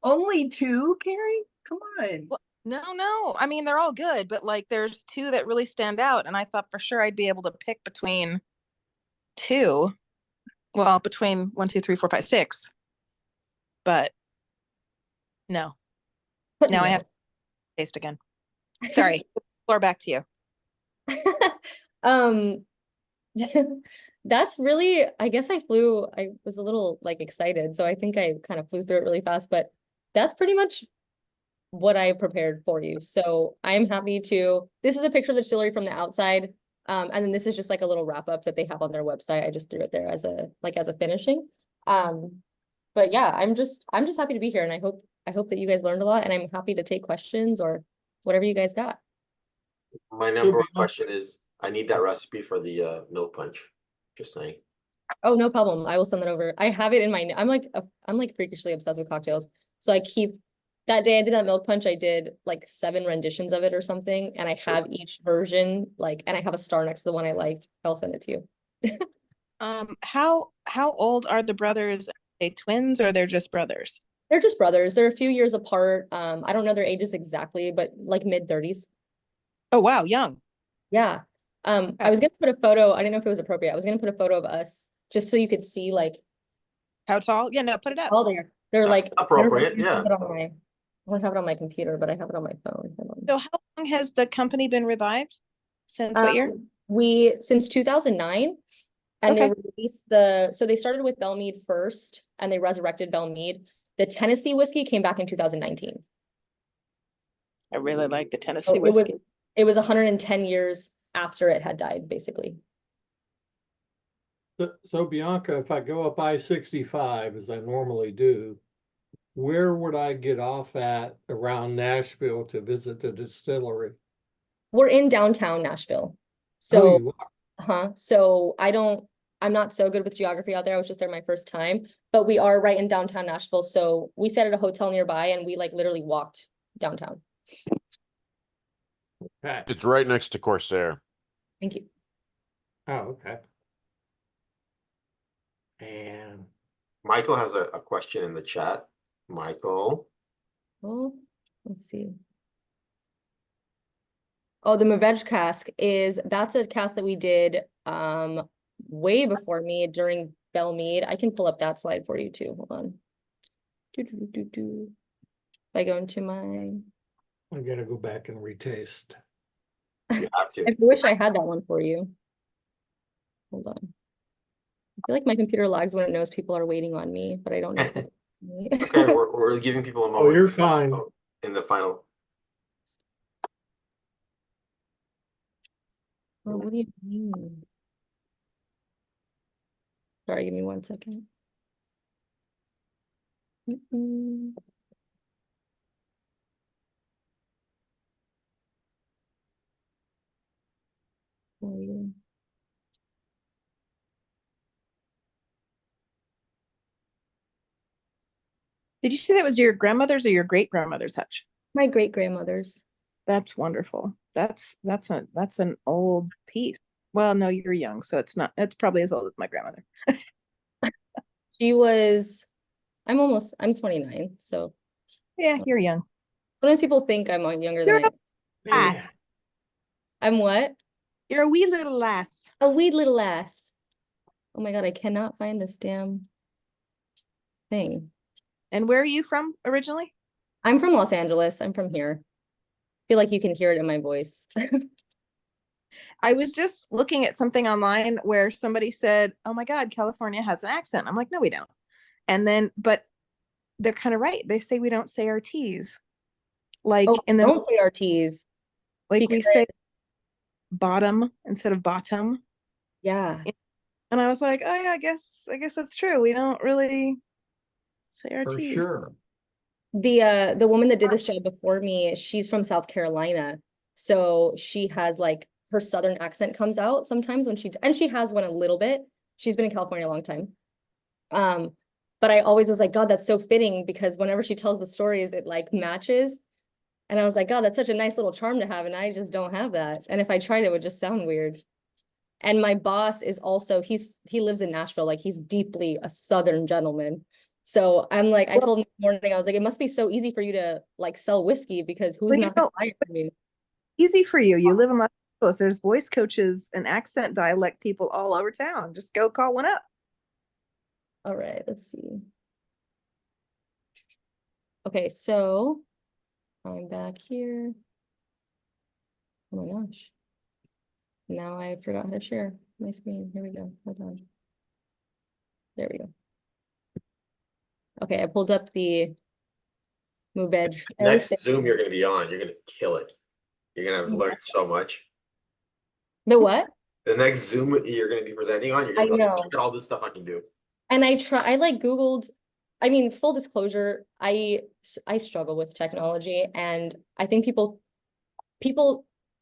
Only two, Carrie? Come on. No. I mean, they're all good, but like there's two that really stand out. And I thought for sure I'd be able to pick between two. Well, between 1, 2, 3, 4, 5, 6. But no. Now I have to taste again. Sorry. Floor back to you. That's really, I guess I was a little like excited, so I think I kind of flew through it really fast, but that's pretty much what I prepared for you. So I'm happy this is a picture of the distillery from the outside. And then this is just like a little wrap up that they have on their website. I just threw it there as a finishing. But yeah, I'm just happy to be here, and I hope that you guys learned a lot, and I'm happy to take questions or whatever you guys got. My number one question is, I need that recipe for the milk punch. Just saying. Oh, no problem. I will send that over. I have it in my, I'm like freakishly obsessed with cocktails. So I keep, that day I did that milk punch, I did like 7 renditions of it or something. And I have each version, like, and I have a star next to the one I liked. I'll send it to you. How old are the brothers? Are they twins or they're just brothers? They're just brothers. They're a few years apart. I don't know their ages exactly, but like mid-30s. Oh, wow, young. Yeah. I was gonna put a photo, I didn't know if it was appropriate. I was gonna put a photo of us just so you could see like How tall? Yeah, no, put it up. all there. They're That's like appropriate, I yeah. don't have it on my computer, but I have it on my phone. Hold on. So how long has the company been revived? Since what year? We since 2009, and Okay. they released so they started with Belle Meade first, and they resurrected Belle Meade. The Tennessee whiskey came back in 2019. I really like the So Tennessee whiskey. it was 110 years after it had died, basically. So Bianca, if I go up I-65 as I normally do, where would I get off at around Nashville to visit the distillery? We're in downtown Nashville. Oh, So, you so I'm not so good with geography out there. I was just there my first time, but we are right in downtown Nashville. So we stayed at a hotel nearby and we like literally walked downtown. are? It's right next to Corsair. Thank you. Oh, okay. And Michael has a question in the chat. Michael. Oh, let's see. Oh, the Mavej cask that's a cask that we did way before me during Belle Meade. I can pull up that slide for you too. Hold on. If I go into my, I gotta go back and retaste. You have to. I wish I had that one for you. Hold on. I feel like my computer lags when it knows people are waiting on me, but I don't know if it's me. Okay, we're giving people a moment. Oh, you're fine. In the final. Oh, what do you mean? Sorry, give me 1 second. Oh, yeah. Did you say that was your grandmother's or your great grandmother's hutch? My great grandmother's. That's wonderful. That's an old piece. Well, no, you're young, so it's probably as old as my grandmother. She was, I'm 29, so Yeah, you're young. sometimes people think I'm younger than You're I am. Lass. I'm what? You're a wee little lass. A wee little lass. Oh my God, I cannot find this damn thing. And where are you from originally? I'm from Los Angeles. I'm from here. I feel like you can hear it in my voice. I was just looking at something online where somebody said, "Oh my God, California has an accent." I'm like, "No, we don't." And then, but they're kind of right. They say we don't say our T's. Like Oh, in the don't say our T's. like we because- say bottom instead of bottom. Yeah. And I was like, "Oh yeah, I guess that's true. We don't really say our For T's." sure. The woman that did this job before me, she's from South Carolina. So she has like her Southern accent comes out sometimes when and she has one a little bit. She's been in California a long time. But I always was like, God, that's so fitting because whenever she tells the stories, it like matches. And I was like, God, that's such a nice little charm to have. And I just don't have that. And if I tried, it would just sound weird. And my boss is also, he lives in Nashville. Like he's deeply a Southern gentleman. So I'm like, I told him this morning, I was like, it must be so easy for you to like sell whiskey because who's Well, not gonna buy it from you? Easy for you. You live in Los Angeles. There's voice coaches and accent dialect people all over town. Just go call one up. All right, let's see. Okay, so I'm back here. Oh my gosh. Now I forgot how to share my screen. Here we go. Hold on. There we go. Okay, I pulled up the Mubej. Next Zoom you're gonna be on, you're gonna kill it. You're gonna have learned so much. The what? The next Zoom you're going to be presenting on, you're I going to be like, know. check out all this stuff I can do. And I like Googled, I mean, full disclosure, I struggle with technology, and I think people,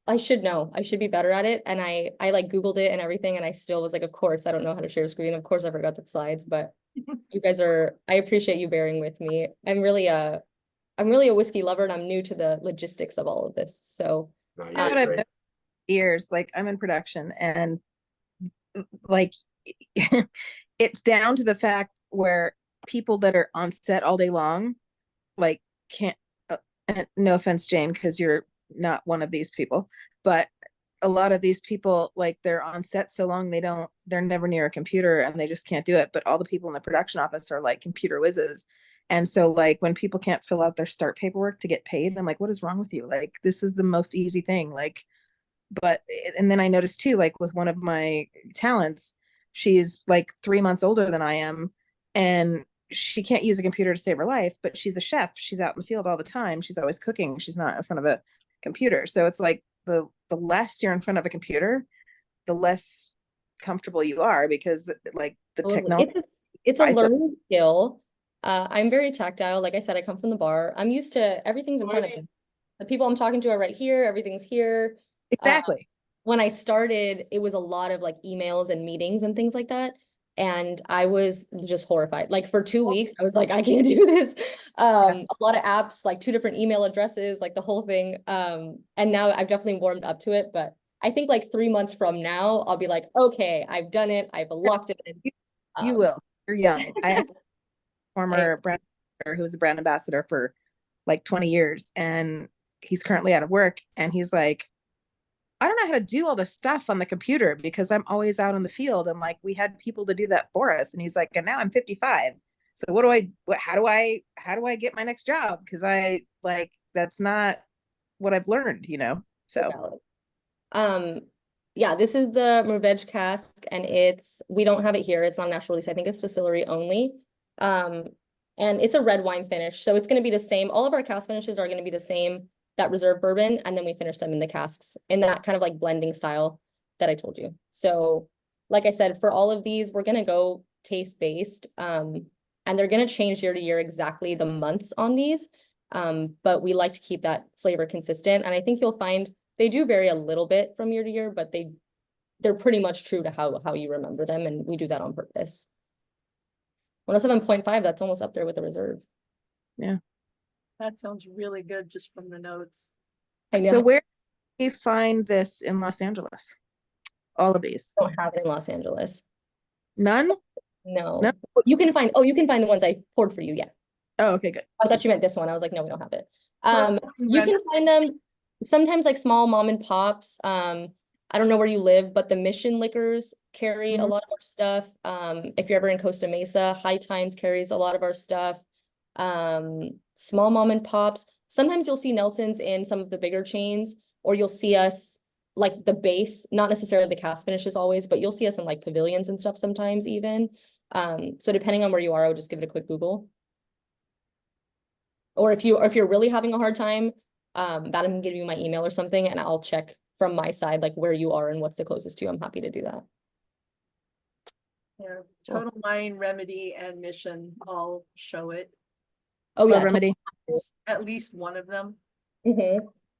I should know, I should be better at it. And I like Googled it and everything, and I still was like, of course, I don't know how to share a screen. Of course, I forgot the slides, but you guys I appreciate you bearing with me. I'm really a whiskey lover, and I'm new to the logistics of all of this. So, No, You know you're what I've great. noticed for years, like I'm in production and like it's down to the fact where people that are on set all day long, like can't, no offense, Jane, because you're not one of these people, but a lot of these people, like they're on set so long, they're never near a computer and they just can't do it. But all the people in the production office are like computer whizzes. And so like when people can't fill out their start paperwork to get paid, I'm like, what is wrong with you? Like, this is the most easy thing. Like, but, and then I noticed too, like with one of my talents, she's like 3 months older than I am. And she can't use a computer to save her life, but she's a chef. She's out in the field all the time. She's always cooking. She's not in front of a computer. So it's like the less you're in front of a computer, the less comfortable you are, because like the technology. it's a learning skill. I'm very tactile. Like I said, I come from the bar. I'm used to everything's in front of me. The people I'm talking to are right here. Everything's here. Exactly. When I started, it was a lot of like emails and meetings and things like that. And I was just horrified. Like for 2 weeks, I was like, I can't do this. A lot of apps, like 2 different email addresses, like the whole thing. And now I've definitely warmed up to it. But I think like 3 months from now, I'll be like, okay, I've done it. I've locked it in. You will. You're young. I have a former brand ambassador who was a brand ambassador for like 20 years, and he's currently out of work. And he's like, I don't know how to do all this stuff on the computer because I'm always out in the field, and like we had people to do that for us. And he's like, and now I'm 55. So how do I get my next job? Because I like, that's not what I've learned, you know? So yeah, this is the Mervej cask, and we don't have it here. It's not a national release. I think it's distillery only. And it's a red wine finish. So it's going to be the same. All of our cask finishes are going to be the same, that reserve bourbon, and then we finish them in the casks in that kind of like blending style that I told you. So like I said, for all of these, we're going to go taste based, and they're going to change year to year exactly the months on these. But we like to keep that flavor consistent. And I think you'll find they do vary a little bit from year to year, but they're pretty much true to how you remember them. And we do that on purpose. 107.5, that's almost up there with the reserve. yeah. That sounds really good just from the notes. I know. So where do you find this in Los Angeles? All of these? Don't have it in Los Angeles. None? No. No? You can find the ones I poured for you. Yeah. Oh, okay, good. I thought you meant this one. I was like, no, we don't have it. Well, You can find them sometimes like small mom and pops. I don't know where you live, but the Mission Liquors carry a lot of our stuff. If you're ever in Costa Mesa, High Times carries a lot of our stuff. Small mom and pops. Sometimes you'll see Nelson's in some of the bigger chains, or you'll see us like the base, not necessarily the cast finishes always, but you'll see us in like pavilions and stuff sometimes even. So depending on where you are, I would just give it a quick Google. Or if you're really having a hard time, that I can give you my email or something, and I'll check from my side like where you are and what's the closest to you. I'm happy to do that. Yeah, Total Wine, Remedy, and Mission all show it. Oh yeah, Remedy. At least one of them.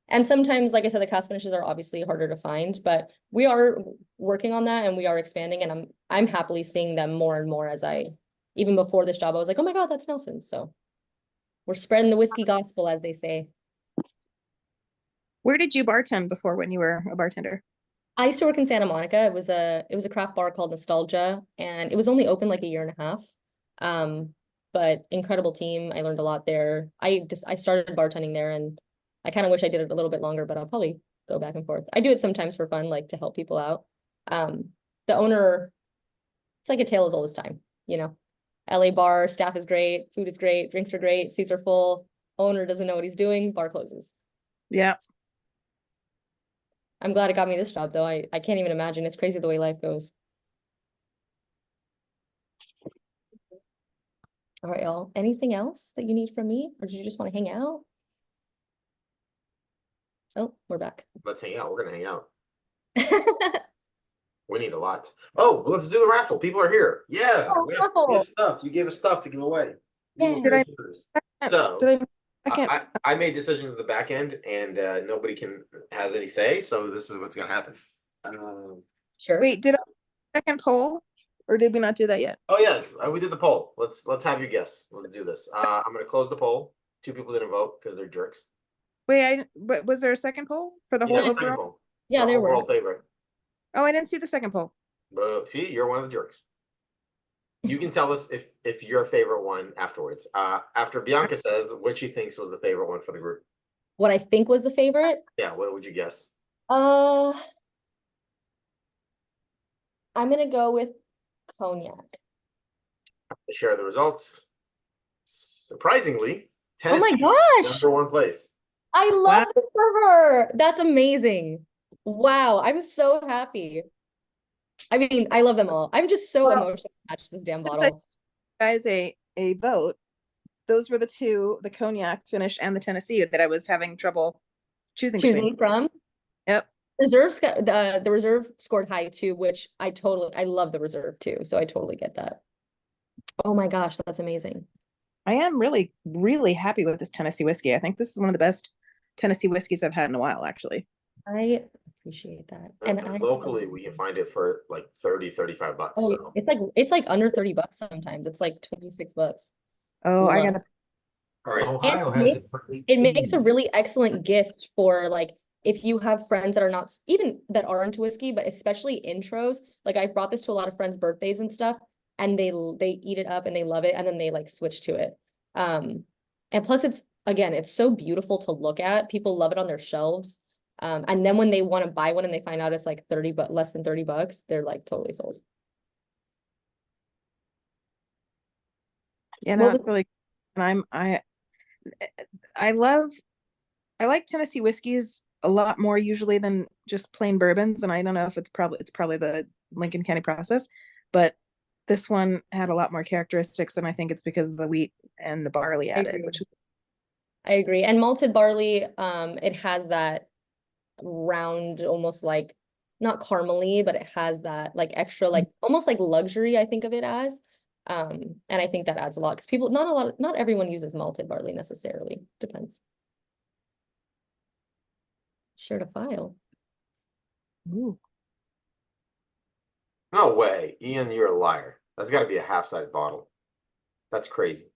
And sometimes, like I said, the cast finishes are obviously harder to find, but we are working on that and we are expanding, and I'm happily seeing them more and more as even before this job, I was like, oh my God, that's Nelson. So we're spreading the whiskey gospel, as they say. Where did you bartend before when you were a bartender? I used to work in Santa Monica. It was a craft bar called Nostalgia, and it was only open like a year and a half. But incredible team. I learned a lot there. I started bartending there, and I kind of wish I did it a little bit longer, but I'll probably go back and forth. I do it sometimes for fun, like to help people out. The owner, it's like a tale as old as time, you know. LA bar, staff is great, food is great, drinks are great, seats are full. Owner doesn't know what he's doing, bar closes. Yeah. I'm glad it got me this job, though. I can't even imagine. It's crazy the way life goes. All right, y'all. Anything else that you need from me, or did you just want to hang out? Oh, we're back. Let's hang out. We're gonna hang out. We need a lot. Oh, let's do the raffle. People are here. Yeah, Oh, we raffle. have stuff. You gave us stuff to give away. Yay. Did I- So Did I can't. I made decisions at the back end, and nobody has any say. So this is what's gonna happen. Sure. Wait, did I second poll, or did we not do that yet? Oh yeah, we did the poll. Let's have you guess. Let's do this. I'm gonna close the poll. 2 people didn't vote because they're jerks. Wait, but was there a second poll for the Yeah, whole the second overall? poll. Yeah, The there were. overall favorite. Oh, I didn't see the second poll. See, you're one of the jerks. You can tell us if your favorite one afterwards. After Bianca says which she thinks was the favorite one for the group. What I think was the favorite. Yeah, what would you guess? I'm gonna go with cognac. Share the results. Surprisingly, Oh my Tennessee gosh! #1 place. I love this for her. That's amazing. Wow, I'm so happy. I mean, I love them all. I'm just so Well, emotionally attached to this damn bottle. Guys, a vote. Those were the two, the cognac finish and the Tennessee, that I was having trouble choosing between. Choosing from Yep. the reserve scored high too, which I love the reserve too, so I totally get that. Oh my gosh, that's amazing. I am really, really happy with this Tennessee whiskey. I think this is one of the best Tennessee whiskeys I've had in a while, actually. I appreciate that. And locally we can find it for like 30-35 bucks. Oh, So. it's like under 30 bucks sometimes. It's like 26 bucks. Oh, I Love gotta. All right. Ohio And has it for it makes a 18. really excellent gift for like if you have friends that are not even that are into whiskey, but especially intros. Like I brought this to a lot of friends' birthdays and stuff, and they eat it up and they love it, and then they like switch to it. And plus it's so beautiful to look at. People love it on their shelves. And then when they want to buy one and they find out it's like 30 but less than 30 bucks, they're like totally sold. Yeah, What no, was- it's really. And I like Tennessee whiskeys a lot more usually than just plain bourbons, and I don't know if it's probably the Lincoln County process, but this one had a lot more characteristics, and I think it's because of the wheat and the barley added, which is I agree. And malted barley, it has that round, almost like not caramely, but it has that like extra, like almost like luxury, I think of it as. And I think that adds a lot because people, not everyone uses malted barley necessarily. Depends. Sure to file. ooh. No way, Ian, you're a liar. That's got to be a half-size bottle. That's crazy.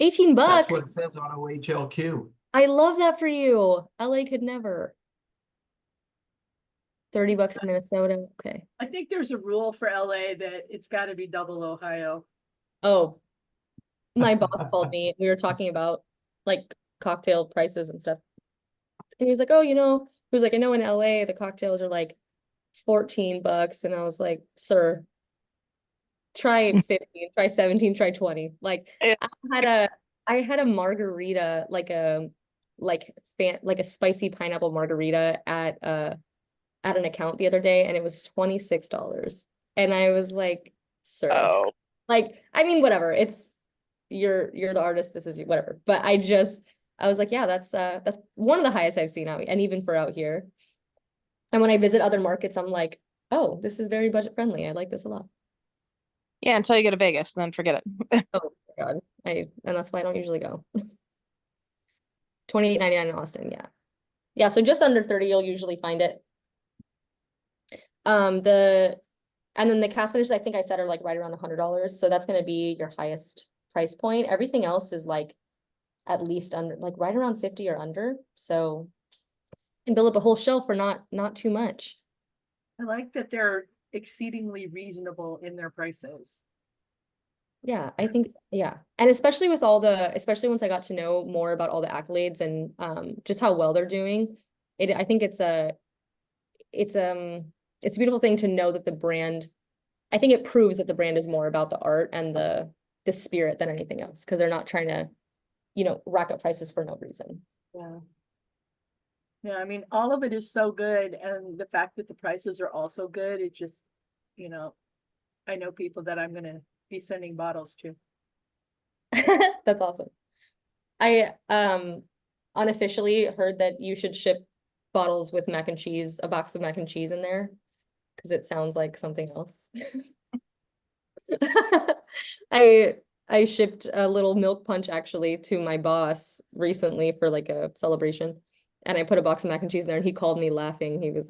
18 That's bucks. what it says on OHLQ. I love that for you. LA could never. 30 bucks in Minnesota. Okay. I think there's a rule for LA that it's gotta be double Ohio. Oh, my boss called me. We were talking about like cocktail prices and stuff. And he was like, oh, he was like, I know in LA the cocktails are like 14 bucks. And I was like, sir, try 15, try 17, try 20. Like Yeah. I had a margarita, like a spicy pineapple margarita at an account the other day, and it was $26. And I was like, sir, Oh, like, I mean, whatever. It's you're the artist, this is you, whatever. But I was like, yeah, that's one of the highest I've seen out, and even for out here. And when I visit other markets, I'm like, oh, this is very budget friendly. I like this a lot. yeah, until you go to Vegas, then forget it. Oh my God. And that's why I don't usually go. $28.99 in Austin, yeah. Yeah, so just under 30, you'll usually find it. And then the cast finishes, I think I said, are like right around $100. So that's gonna be your highest price point. Everything else is like at least under, like right around 50 or under. So you can build up a whole shelf for not too much. I like that they're exceedingly reasonable in their prices. Yeah, I think, yeah. And especially especially once I got to know more about all the accolades and just how well they're doing, I think it's a beautiful thing to know that the brand, I think it proves that the brand is more about the art and the spirit than anything else, because they're not trying to, rack up prices for no reason. Yeah. Yeah, I mean, all of it is so good, and the fact that the prices are also good, it just, I know people that I'm gonna be sending bottles to. That's awesome. I unofficially heard that you should ship bottles with mac and cheese, a box of mac and cheese in there, because it sounds like something else. I I shipped a little milk punch actually to my boss recently for like a celebration. And I put a box of mac and cheese in there and he called me laughing. He was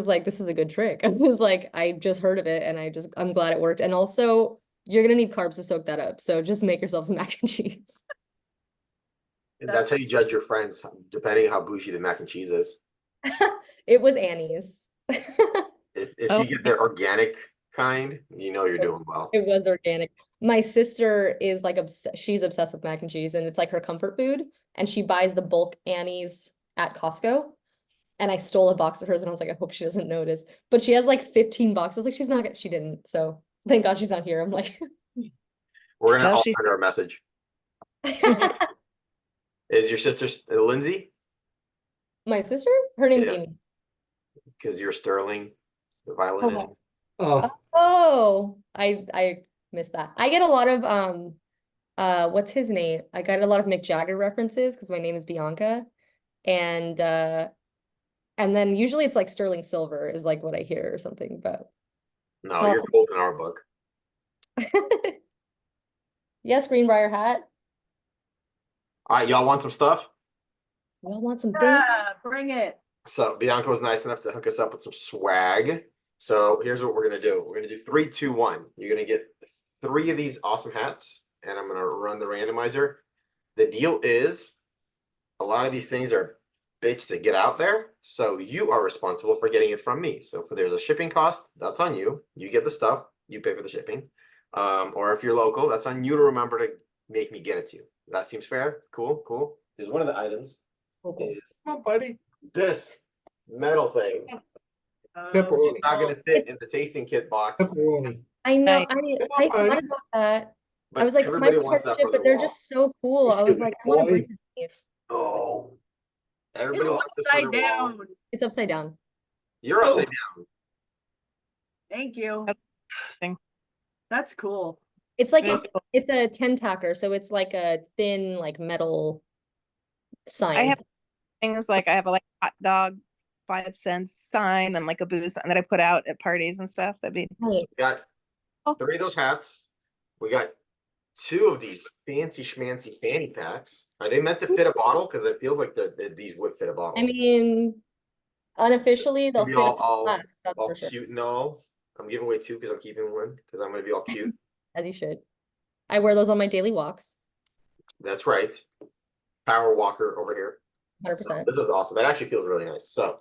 like, this is a good trick. I was like, I just heard of it and I'm glad it worked. And also, you're gonna need carbs to soak that up. So just make yourself some mac and cheese. And that's how you judge your friends, depending on how bougie the mac and cheese is. It was Annie's. If Oh. you get their organic kind, you know you're doing well. It was organic. My sister is like she's obsessed with mac and cheese and it's like her comfort food. And she buys the bulk Annie's at Costco. And I stole a box of hers and I was like, I hope she doesn't notice. But she has like 15 boxes. Like she's not gonna, she didn't. So thank God she's not here. I'm like, We're gonna So all she's- send her a message. Is your sister Lindsay? my sister? Her name's Yeah. Amy. Because you're Sterling, the violinist. Oh, Oh, I missed that. I get a lot of what's his name? I got a lot of Mick Jagger references because my name is Bianca. And then usually it's like sterling silver is like what I hear or something, but No, you're gold in our book. yes, Greenbrier hat. All right, y'all want some stuff? Y'all want some things? Yeah, bring it. So Bianca was nice enough to hook us up with some swag. So here's what we're gonna do. We're gonna do 3, 2, 1. You're gonna get 3 of these awesome hats, and I'm gonna run the randomizer. The deal is, a lot of these things are bitch to get out there, so you are responsible for getting it from me. So if there's a shipping cost, that's on you. You get the stuff, you pay for the shipping. Or if you're local, that's on you to remember to make me get it to you. That seems fair. Cool, cool. Here's one of the items. Okay. Is come on, buddy. this metal thing. Pepperoni. Which is not going to fit in the tasting kit box. Pepperoni. I know. Nice. I Come on, thought about that. But I was like, everybody might be wants hard that to for ship, their but they're wall. just so cool. I was like, I want to bring these. Oh, everybody wants this for Upside their wall. down. It's upside down. You're Oh. upside down. Thank you. Thing. That's cool. It's like That's cool. it's a 10 tacker, so it's like a thin like metal sign. I have things like I have a like hot dog 5 cents sign and like a booze sign that I put out at parties and stuff. That'd be Nice. We got 3 of those hats. We got 2 of these fancy schmancy fanny packs. Are they meant to fit a bottle? Because it feels like these would fit a bottle. I mean, unofficially they'll Maybe fit all- in glass, that's all for sure. cute and all. I'm giving away 2 because I'm keeping 1 because I'm going to be all cute. As you should. I wear those on my daily walks. That's right. Power walker over here. 100%. So this is awesome. That actually feels really nice. So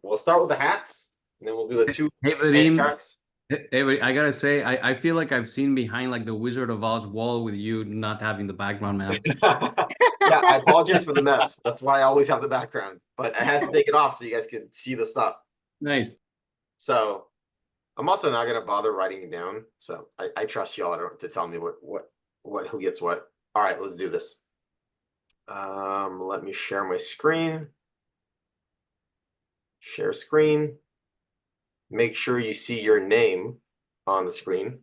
we'll start with the hats, and then we'll do the 2 Hey, fanny Vadim, packs. I gotta say, I feel like I've seen behind like the Wizard of Oz wall with you not having the background map. Yeah, I apologize for the mess. That's why I always have the background, but I had to take it off so you guys could see the stuff. Nice. So I'm also not gonna bother writing it down. So I trust y'all to tell me what who gets what. All right, let's do this. Let me share my screen. Share screen. Make sure you see your name on the screen.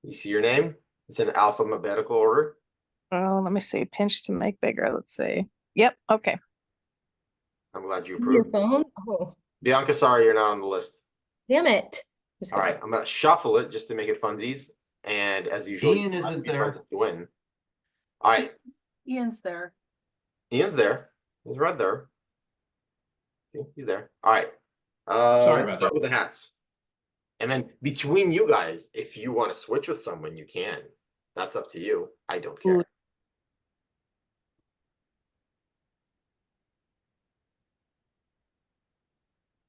You see your name? It's in alphabetical order. oh, let me see. Pinch to make bigger. Let's see. Yep. Okay. I'm glad you Your approved. phone? Oh, Bianca, sorry you're not on the list. damn it. Just All kidding. right, I'm gonna shuffle it just to make it funsies. And as usual, Ian you must isn't be there. present to win. All right, Ian's there. Ian's there. He's right there. Okay, he's there. All right. Sorry Let's about start with the hats. And then between you guys, if you want to switch with someone, you can. That's up to you. I don't care. Ooh.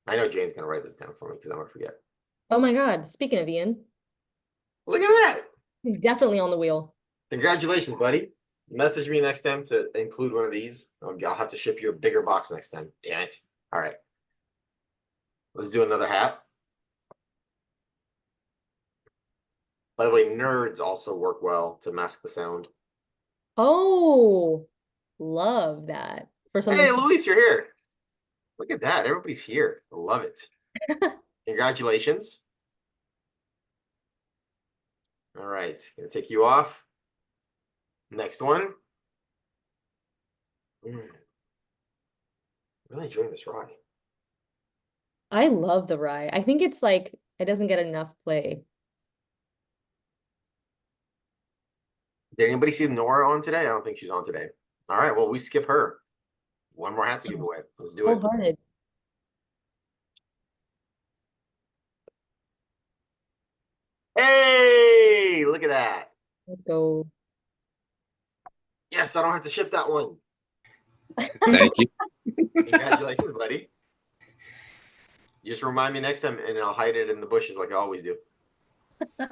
I know Jane's gonna write this down for me because I'm gonna forget. Oh my God. Speaking of Ian, Look at that. he's definitely on the wheel. Congratulations, buddy. Message me next time to include one of these. I'll have to ship you a bigger box next time. Damn it. All right. Let's do another hat. By the way, nerds also work well to mask the sound. Oh, love that. For some Hey, reason. Luis, you're here. Look at that. Everybody's here. I love it. Congratulations. All right. Gonna take you off. Next one. Really enjoying this rye. I love the rye. I think it's like it doesn't get enough play. Did anybody see Nora on today? I don't think she's on today. All right, well, we skip her. One more hat to give away. Let's do it. Wholehearted. Hey, look at that. Let's go. Yes, I don't have to ship that one. Thank you. Congratulations, buddy. Just remind me next time and I'll hide it in the bushes like I always do. All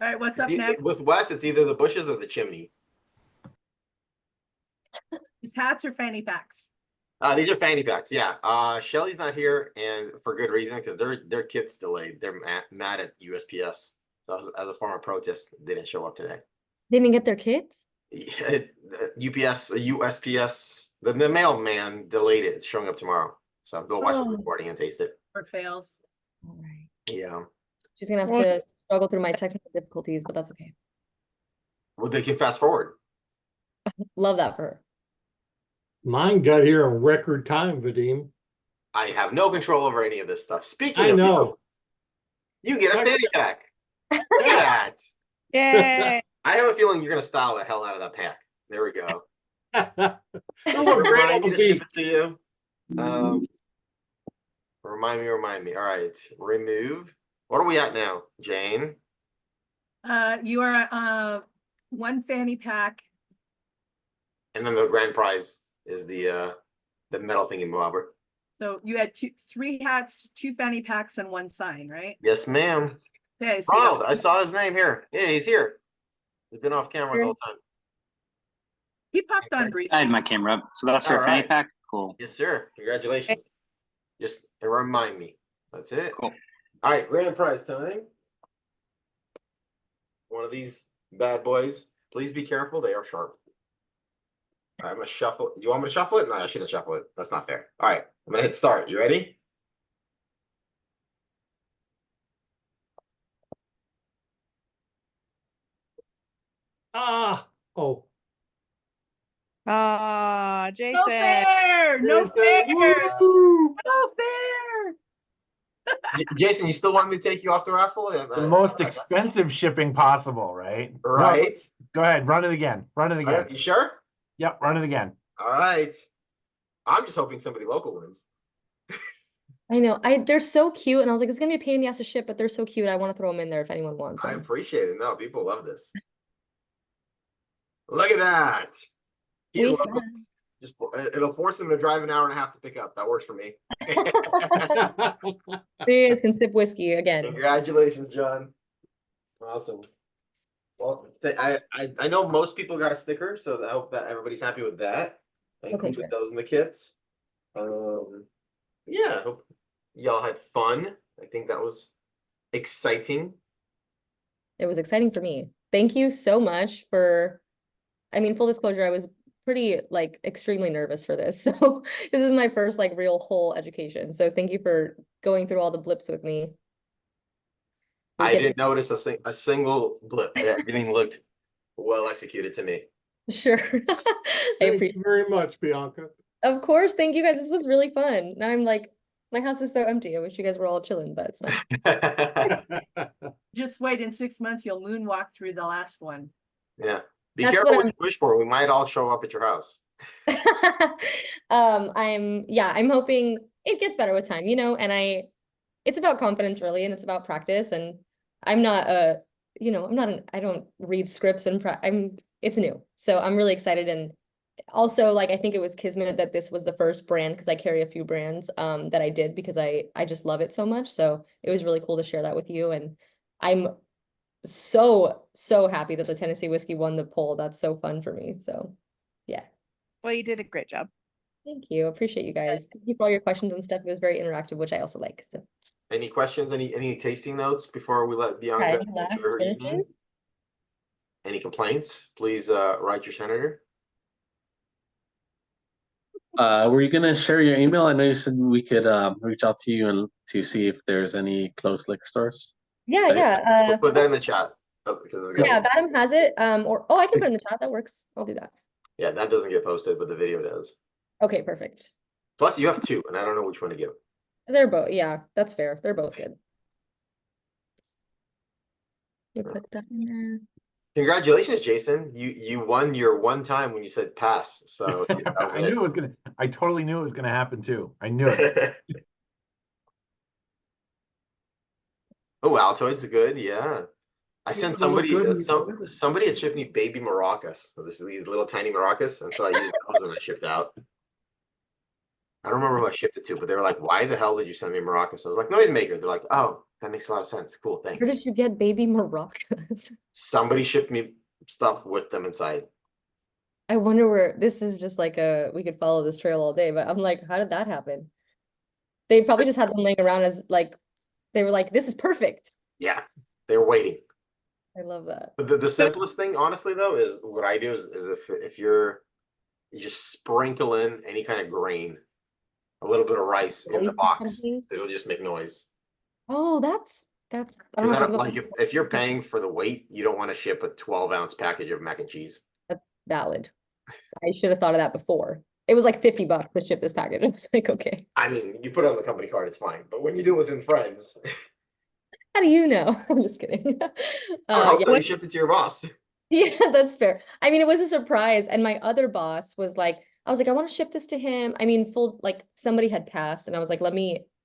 right, what's up It's next? with Wes, it's either the bushes or the chimney. These hats or fanny packs? These are fanny packs, yeah. Shelly's not here, and for good reason, because their kit's delayed. They're mad at USPS. So as a form of protest, they didn't show up today. They didn't get their kids? Yeah, UPS, USPS, the mailman delayed it. It's showing up tomorrow. So go watch the Oh. recording and taste it. Or fails? All right. Yeah. She's gonna have to struggle through my technical difficulties, but that's okay. Well, they can fast forward. Love that for her. Mine got here in record time, Vadim. I have no control over any of this stuff. Speaking I of know. you get a fanny pack. Look at that. Yay! I have a feeling you're gonna style the hell out of that pack. There we go. Oh, what great Remind me it'll to ship be. it to you. Remind me. All right, remove. What are we at now, Jane? You are one fanny pack. And then the grand prize is the metal thingy bobber. So you had three hats, two fanny packs, and one sign, right? Yes, ma'am. Okay, so you Ronald, got- I saw his name here. Yeah, he's here. He's been off camera the whole time. he popped on I briefly. had my camera up. So that's your All fanny right. pack? Cool. Yes, sir. Congratulations. Just remind me. That's it. Cool. All right, grand prize time. One of these bad boys. Please be careful. They are sharp. All right, I'm gonna shuffle. Do you want me to shuffle it? No, I shouldn't shuffle it. That's not fair. All right, I'm gonna hit start. You ready? Oh, Ah, Jason. No fair! No Jason, fair! woo! No fair! Jason, you still want me to take you off the raffle? The most expensive shipping possible, right? No, Right. go ahead, run it again. Run it All again. right, you sure? Yep, run it again. All right. I'm just hoping somebody local wins. I know. They're so cute, and I was like, it's gonna be a pain in the ass to ship, but they're so cute. I want to throw them in there if anyone wants I them. appreciate it. No, people love this. Look at that. He's We local. Just it'll force him to drive an hour and a half to pick up. That works for me. You guys can sip whiskey again. Congratulations, John. Awesome. Well, I know most people got a sticker, so I hope that everybody's happy with that. I Okay, included good. those in the kits. Yeah, I hope y'all had fun. I think that was exciting. It was exciting for me. Thank you so much for, I mean, full disclosure, I was pretty like extremely nervous for this. So this is my first like real whole education. So thank you for going through all the blips with me. We I get didn't notice a single blip. Everything looked well executed to me. Sure. I Thank appreciate you very much, Bianca. Of course, thank you guys. This was really fun. Now I'm like, my house is so empty. I wish you guys were all chilling, but it's fine. Just wait, in 6 months, you'll moonwalk through the last one. Yeah. Be That's careful what what you wish for. We might all show up at your house. I'm hoping it gets better with time, and it's about confidence really, and it's about practice. And I'm not I don't read scripts and it's new. So I'm really excited. And also like, I think it was kismet that this was the first brand, because I carry a few brands that I did because I just love it so much. So it was really cool to share that with you. And I'm so happy that the Tennessee whiskey won the poll. That's so fun for me. So yeah. Well, you did a great job. Thank you. Appreciate you guys. Thank you for all your questions and stuff. It was very interactive, which I also like. So Any questions? Any tasting notes before we let Bianca any enjoy last her evening? finishes? Any complaints? Please write your senator. Were you gonna share your email? I know you said we could reach out to you and to see if there's any close liquor stores. Yeah. We'll put that in the chat. Yeah, Adam has it. I can put it in the chat. That works. I'll do that. Yeah, that doesn't get posted, but the video does. Okay, perfect. Plus, you have two, and I don't know which one to give. They're both, yeah, that's fair. They're both good. You put that in there. Congratulations, Jason. You won your one time when you said pass. So that was I knew it was gonna. I totally knew it was gonna happen too. I knew it. Oh, Altoids are good. Yeah. I sent They look somebody good when you some deliver. somebody had shipped me baby maracas. So this is these little tiny maracas, and so I used those and I shipped out. I don't remember who I shipped it to, but they were like, "Why the hell did you send me maracas?" I was like, "Noise maker." They're like, "Oh, that makes a lot of sense. Cool, Where thanks." did you get baby maracas? Somebody shipped me stuff with them inside. I wonder where this is just like we could follow this trail all day, but I'm like, how did that happen? They probably just had them laying around as like they were like, this is perfect. Yeah, they were waiting. I love that. But the simplest thing, honestly, though, is what I do is if you just sprinkle in any kind of grain, a little bit of rice in the Rice or box, something? it'll just make noise. Oh, that's I don't Because I have to don't think like about if you're paying for the weight, you don't want to ship a 12-ounce package of mac and cheese. that's valid. I should have thought of that before. It was like $50 to ship this package. I was like, okay, I mean, you put it on the company card, it's fine. But when you do it within friends, how do you know? I'm just kidding. I would hope Yeah. so. You shipped it to your boss. Yeah, that's fair. I mean, it was a surprise. And my other boss was like, I was like, I want to ship this to him. I mean, full, like somebody had passed and I was like, I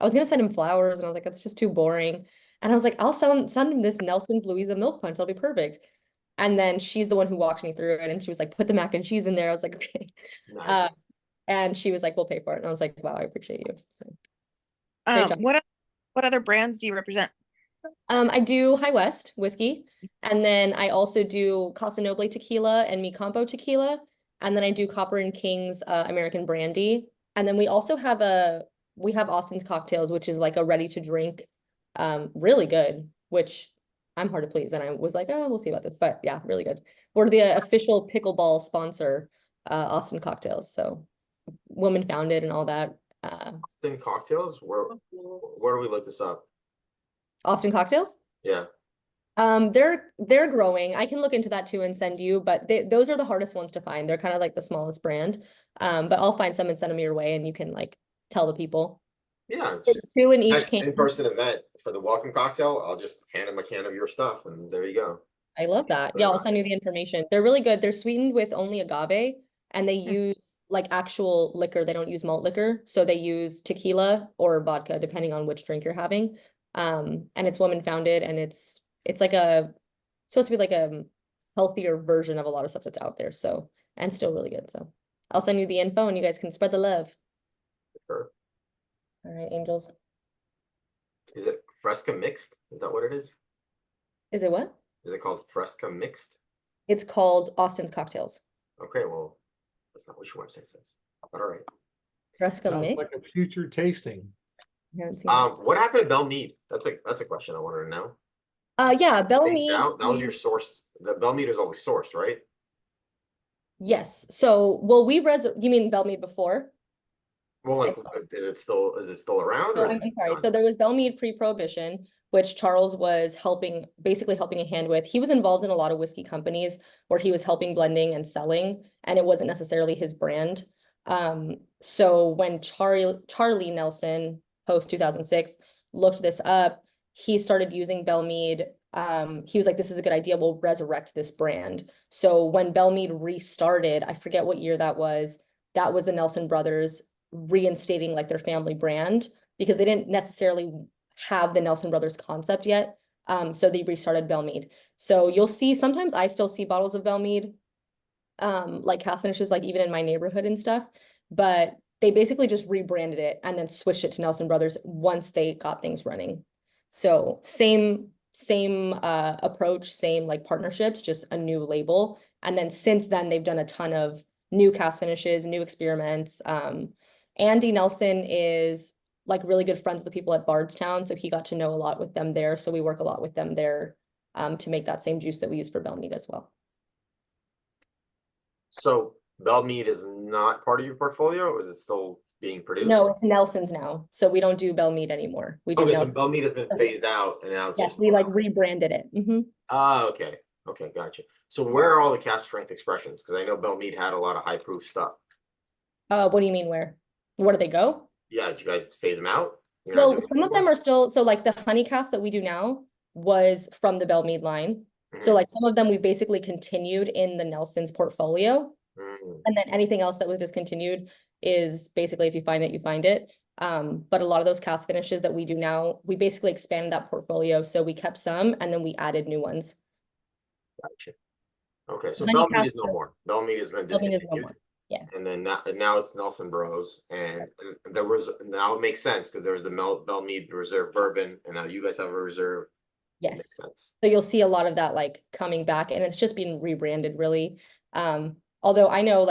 was going to send him flowers and I was like, that's just too boring. And I was like, I'll send him this Nelson's Louisa milk punch. That'll be perfect. And then she's the one who walked me through it. And she was like, put the mac and cheese in there. I was like, okay. Nice. And she was like, we'll pay for it. And I was like, wow, I appreciate you. So great job. What other brands do you represent? I do High West whiskey, and then I also do Casa Noble tequila and Mi Campo tequila, and then I do Copper and King's American brandy, and then we also have Austin's cocktails, which is like a ready to drink, really good. Which I'm hard to please, and I was like, oh, we'll see about this, but yeah, really good. We're the official pickleball sponsor, Austin Cocktails, so woman founded and all that. Austin cocktails? Where do we look this up? Austin Cocktails. Yeah. They're growing. I can look into that too and send you, but those are the hardest ones to find. They're kind of like the smallest brand. But I'll find some and send them your way, and you can like tell the people. Yeah. There's two in each Next can. in-person event for the welcome cocktail, I'll just hand them a can of your stuff, and there you go. I love that. Yeah, I'll send you the information. They're really good. They're sweetened with only agave, and they use like actual liquor. They don't use malt liquor, so they use tequila or vodka, depending on which drink you're having. And it's woman founded, and it's like supposed to be like a healthier version of a lot of stuff that's out there. So, and still really good. So I'll send you the info and you guys can spread the love. Sure. All right, angels. Is it Fresca mixed? Is that what it is? Is it what? Is it called Fresca mixed? It's called Austin's Cocktails. Okay, well, that's not what your website says. But all right. Fresca Sounds mix? like a future tasting. Haven't seen it. What happened to Belle Mead? That's a question I wanted to know. Yeah, Belle Phased Mead. out? That was your source. The Belle Mead is always sourced, right? Yes. So, well, you mean Belle Mead before? Well, like, is it still around? So Or is I'm it sorry. gone? So there was Belle Mead pre-prohibition, which Charles was basically helping a hand with. He was involved in a lot of whiskey companies where he was helping blending and selling, and it wasn't necessarily his brand. So when Charlie Nelson, post 2006, looked this up, he started using Belle Mead. He was like, this is a good idea. We'll resurrect this brand. So when Belle Mead restarted, I forget what year that was the Nelson brothers reinstating like their family brand, because they didn't necessarily have the Nelson brothers concept yet. So they restarted Belle Mead. So you'll see, sometimes I still see bottles of Belle Mead, like cast finishes, like even in my neighborhood and stuff, but they basically just rebranded it and then switched it to Nelson Brothers once they got things running. So same approach, same like partnerships, just a new label. And then since then they've done a ton of new cast finishes, new experiments. Andy Nelson is like really good friends with the people at Bardstown, so he got to know a lot with them there. So we work a lot with them there to make that same juice that we use for Belle Mead as well. So Belle Mead is not part of your portfolio, or is it still being produced? No, it's Nelson's now. So we don't do Belle Mead anymore. We do Okay, so Nelson. Belle Mead has been phased out, and now it's Yes, just we like rebranded it. Ah, okay. Okay, gotcha. So where are all the cast strength expressions? Because I know Belmead had a lot of high proof stuff. What do you mean where? Where do they go? Yeah, did you guys phase them out? You're not Well, doing some of them are still, so like the honey cast that we do now was from the Belmead line. So Mhm. like some of them we basically continued in the Nelson's portfolio. Mm, And then anything else that was discontinued is basically if you find it, you find it. But a lot of those cast finishes that we do now, we basically expanded that portfolio. So we kept some and then we added new ones. gotcha. Okay, so Honey Belmead cast- is no more. Belmead has been I mean, there's no discontinued. more. Yeah. And then now it's Nelson Bros. And there was, now it makes sense because there was the Belmead Reserve Bourbon, and now you guys have a reserve. It makes Yes. sense. So you'll see a lot of that like coming back and it's just been rebranded really. Although I know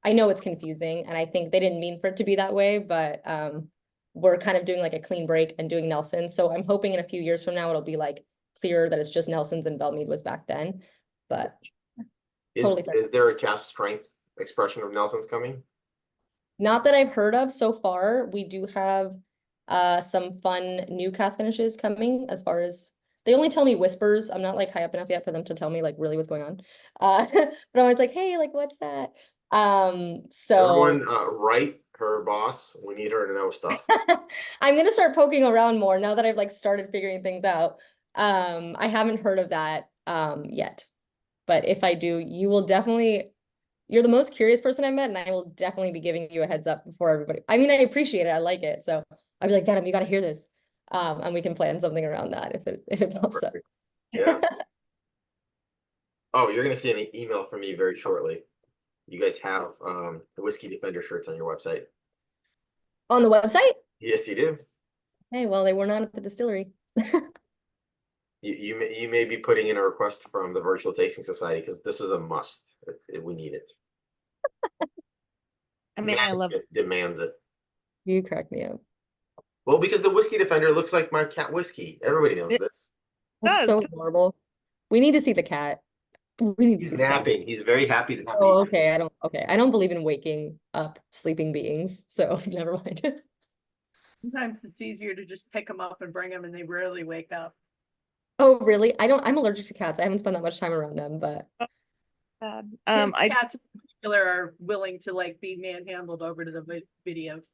it's confusing and I think they didn't mean for it to be that way, but we're kind of doing like a clean break and doing Nelson's. So I'm hoping in a few years from now it'll be like clearer that it's just Nelson's and Belmead was back then. But totally fair. Is there a cast strength expression of Nelson's coming? Not that I've heard of so far. We do have some fun new cast finishes coming as far as they only tell me whispers. I'm not like high up enough yet for them to tell me like really what's going on. But I'm always like, hey, like what's that? So Everyone, write her boss. We need her to know stuff. I'm gonna start poking around more now that I've like started figuring things out. I haven't heard of that yet. But if I do, you will definitely, you're the most curious person I met, and I will definitely be giving you a heads up before everybody. I mean, I appreciate it. I like it. So I'd be like, Adam, you got to hear this. And we can plan something around that if it pops up. Yeah. Oh, you're gonna see an email from me very shortly. You guys have the Whiskey Defender shirts on your website. On the website? Yes, you do. Hey, well, they were not at the distillery. You may be putting in a request from the Virtual Tasting Society because this is a must. We need it. I mean, I love Management demands it. You crack me up. Well, because the Whiskey Defender looks like my cat Whiskey. Everybody knows this. That's so adorable. We need to see the cat. We need to He's see the cat. napping. He's very happy to have me. Oh, okay. I don't believe in waking up sleeping beings, so never mind. Sometimes it's easier to just pick them up and bring them and they rarely wake up. Oh, really? I'm allergic to cats. I haven't spent that much time around them, but Cats in particular are willing to like be manhandled over to the videos.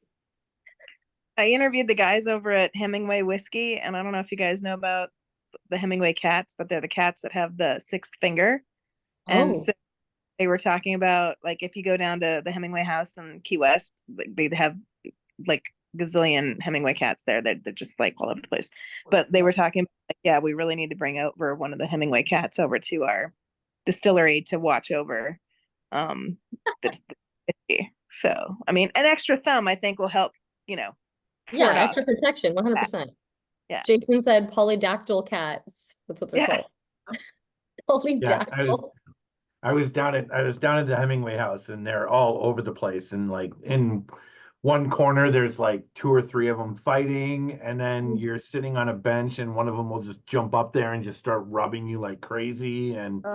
I interviewed the guys over at Hemingway Whiskey, and I don't know if you guys know about the Hemingway cats, but they're the cats that have the sixth finger. And so they were talking about like if you go down to the Hemingway house in Key West, like, they have like gazillion Hemingway cats there. They're just like all over the place. But they were talking about, like, yeah, we really need to bring over one of the Hemingway cats over to our distillery to watch over this whiskey. So I mean, an extra thumb I think will help, yeah, extra protection, 100%. Yeah. Jason said polydactyl cats. That's what they're called. Polydactyl. I was down at the Hemingway house and they're all over the place, and like in one corner there's like 2 or 3 of them fighting, and then you're sitting on a bench and one of them will just jump up there and just start rubbing you like crazy, and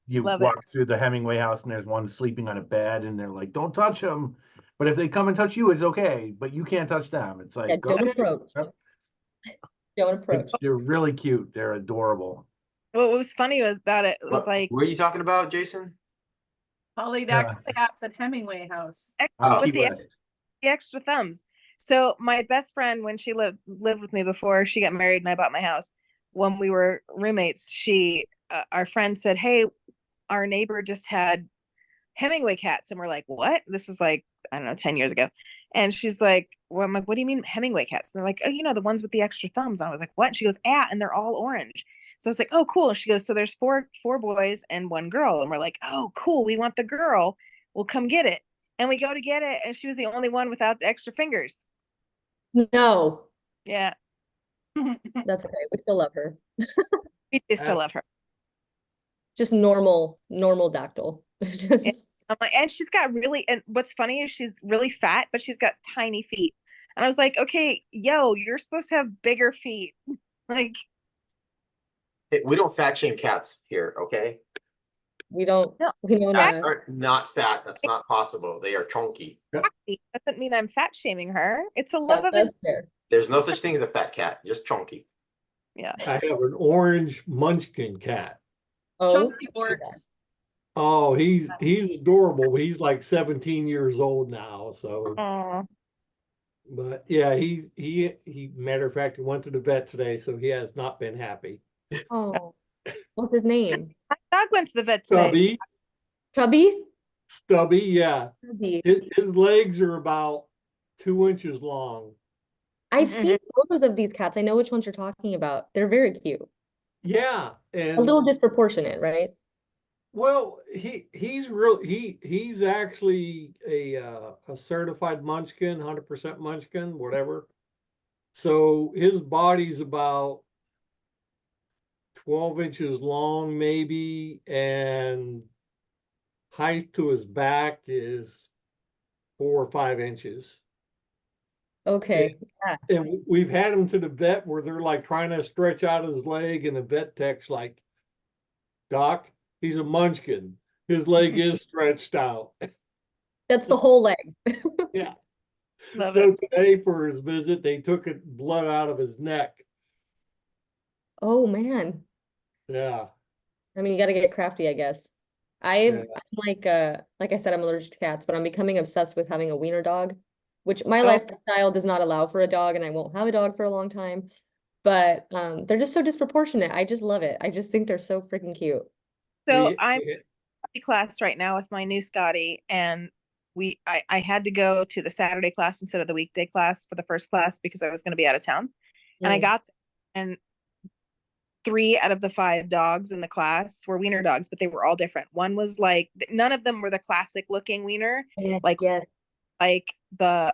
you walk through the Hemingway house and there's one sleeping on a bed and they're like, don't touch him, but if they come and touch you it's okay, but you can't touch them. It's like, don't approach. Don't approach. They're really cute. They're adorable. What was funny about it was like, what are you talking about, Jason? Polydactyl cats at Hemingway house. With the extra thumbs. So my best friend, when she lived with me before she got married and I bought my house, when we were roommates, our friend said, hey, our neighbor just had Hemingway cats. And we're like, what? This was like, I don't know, 10 years ago. And she's like, well, I'm like, what do you mean Hemingway cats? And they're like, oh, the ones with the extra thumbs. And I was like, what? And she goes, and they're all orange. So I was like, oh, cool. She goes, so there's four boys and 1 girl. And we're like, oh, cool. We want the girl. We'll come get it. And we go to get it. And she was the only one without the extra fingers. No. Yeah. That's okay. We still love her. We do still love her. Just normal dactyl. And she's got and what's funny is she's really fat, but she's got tiny feet. And I was like, okay, you're supposed to have bigger feet. Like, hey, we don't fat shame cats here, okay? We don't. We know cats are not fat. That's not possible. They are chunky. Doesn't mean I'm fat shaming her. It's a love of it. There's no such thing as a fat cat, just chunky. Yeah. I have an orange munchkin cat. Oh, Chunky works. Oh, he's adorable, but he's like 17 years old now, so. Oh, But yeah, he matter of fact, he went to the vet today, so he has not been happy. oh, what's his name? my dog went to the vet today. Stubby, Chubby? Stubby, yeah. Chubby. His legs are about 2 inches long. I've seen photos of these cats. I know which ones you're talking about. They're very cute. Yeah, A little and disproportionate, right? well, he's actually a certified munchkin, 100% munchkin, whatever. So his body's about 12 inches long, maybe, and height to his back is 4 or 5 inches. Okay. Yeah. And we've had him to the vet where they're like trying to stretch out his leg, and the vet tech's like, Doc, he's a munchkin. His leg is stretched out. That's the whole leg. Yeah. Love So it. today for his visit, they took blood out of his neck. Oh man. Yeah. I mean, you got to get crafty, I guess. Yeah. I'm like I said, I'm allergic to cats, but I'm becoming obsessed with having a wiener dog, which my Oh. lifestyle does not allow for a dog, and I won't have a dog for a long time. But they're just so disproportionate. I just love it. I just think they're so freaking cute. So We- I'm in class right now with my new Scotty, and I had to go to the Saturday class instead of the weekday class for the first class because I was going to be out of town. And I Mm. got there, and 3 out of the 5 dogs in the class were wiener dogs, but they were all different. One was like, none of them were the classic looking wiener. Yes, Like, yes. like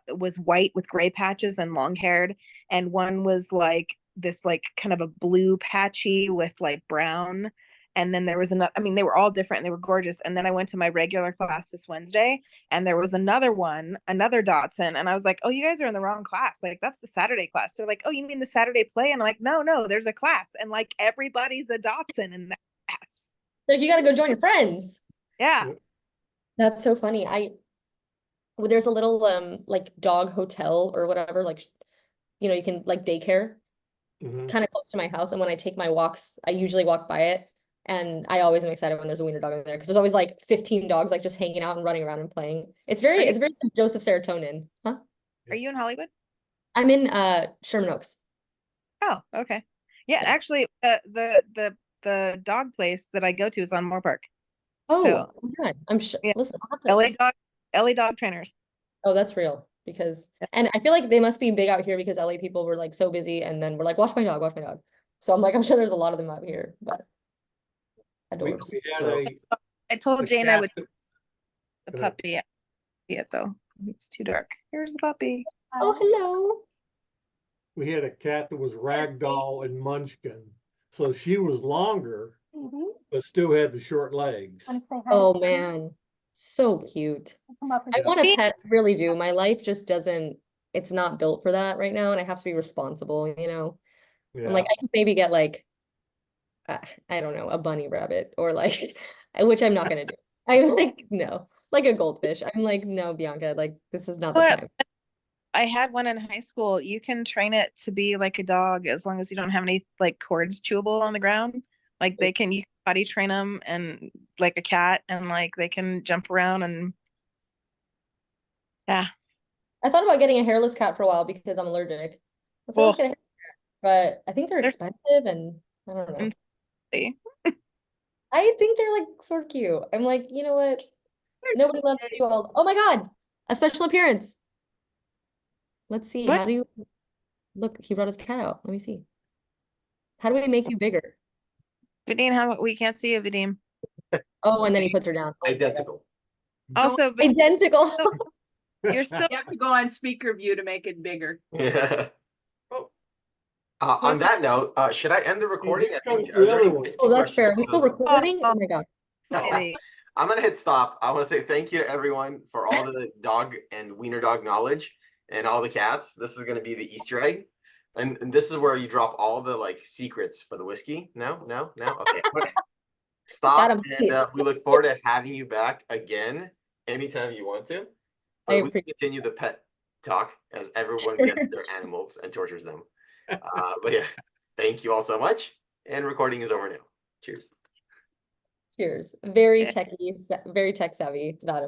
was white with gray patches and long haired, and one was like this like kind of a blue patchy with like brown. And then there was another, I mean, they were all different and they were gorgeous. And then I went to my regular class this Wednesday, and there was another one, another Dotson. And I was like, oh, you guys are in the wrong class. Like, that's the Saturday class. They're like, oh, you mean the Saturday play? And I'm like, no, there's a class. And like, everybody's a Dotson in that class. Like, you got to go join your friends. Yeah. That's so funny. Well, there's a little like dog hotel or whatever, like you can like daycare Mhm. kind of close to my house. And when I take my walks, I usually walk by it. And I always am excited when there's a wiener dog in there because there's always like 15 dogs like just hanging out and running around and playing. It's very like Joseph Serotonin. Huh? Are you in Hollywood? I'm in Sherman Oaks. Oh, okay. Yeah, Yeah. actually, the dog place that I go to is on Moore Park. Oh, So, oh my God. I'm sure. yeah. Listen, I'll have to- LA dog trainers. Oh, that's real because and I feel like they must be big out here because LA people were like so busy and then we're like, watch my dog, watch my dog. So I'm like, I'm sure there's a lot of them out here, but We adorbs. had So- I told a Jane I cat would that- the Go ahead. puppy. See it though. It's too dark. Here's the puppy. Oh, hello. we had a cat that was ragdoll and munchkin. So she was longer, but still had the short legs. Oh man, so cute. I want a pet, I really do. My life just doesn't, it's not built for that right now, and I have to be responsible, Yeah. I'm like, I could maybe get like, I don't know, a bunny rabbit or like, which I'm not gonna do. I was like, no, like a goldfish. I'm like, no, Bianca, like this is not the Well, time. I had one in high school. You can train it to be like a dog as long as you don't have any like cords chewable on the ground. Like you can potty train them and like a cat, and like they can jump around and yeah. I thought about getting a hairless cat for a while because I'm allergic. Let's Well, get a hairless cat, but I think they're they're- expensive and I don't know. and- see. I think they're like sort of cute. I'm like, you know what? Nobody loves you all. Oh my God, a special appearance. Let's see. What? How do you look? He brought his cat out. Let me see. How do we make you bigger? Vadim, how we can't see you, Vadim. Oh, and then he puts her down. Identical. Also, Identical. you're still You have to go on speaker view to make it bigger. Yeah. Oh. On that note, should I end the recording? I think, comes are the there other any one. whiskey Oh, that's questions fair. for We're still those- recording? Oh my God. kidding. I'm gonna hit stop. I want to say thank you to everyone for all the dog and wiener dog knowledge and all the cats. This is gonna be the Easter egg, and this is where you drop all the like secrets for the whiskey. No. Okay. Stop, Got 'em. and we look forward to having you back again anytime you want to. But we can continue the pet talk as everyone gets their animals and tortures them. But yeah, thank you all so much. And recording is over now. Cheers. Cheers. Very Okay. techy, very tech savvy, that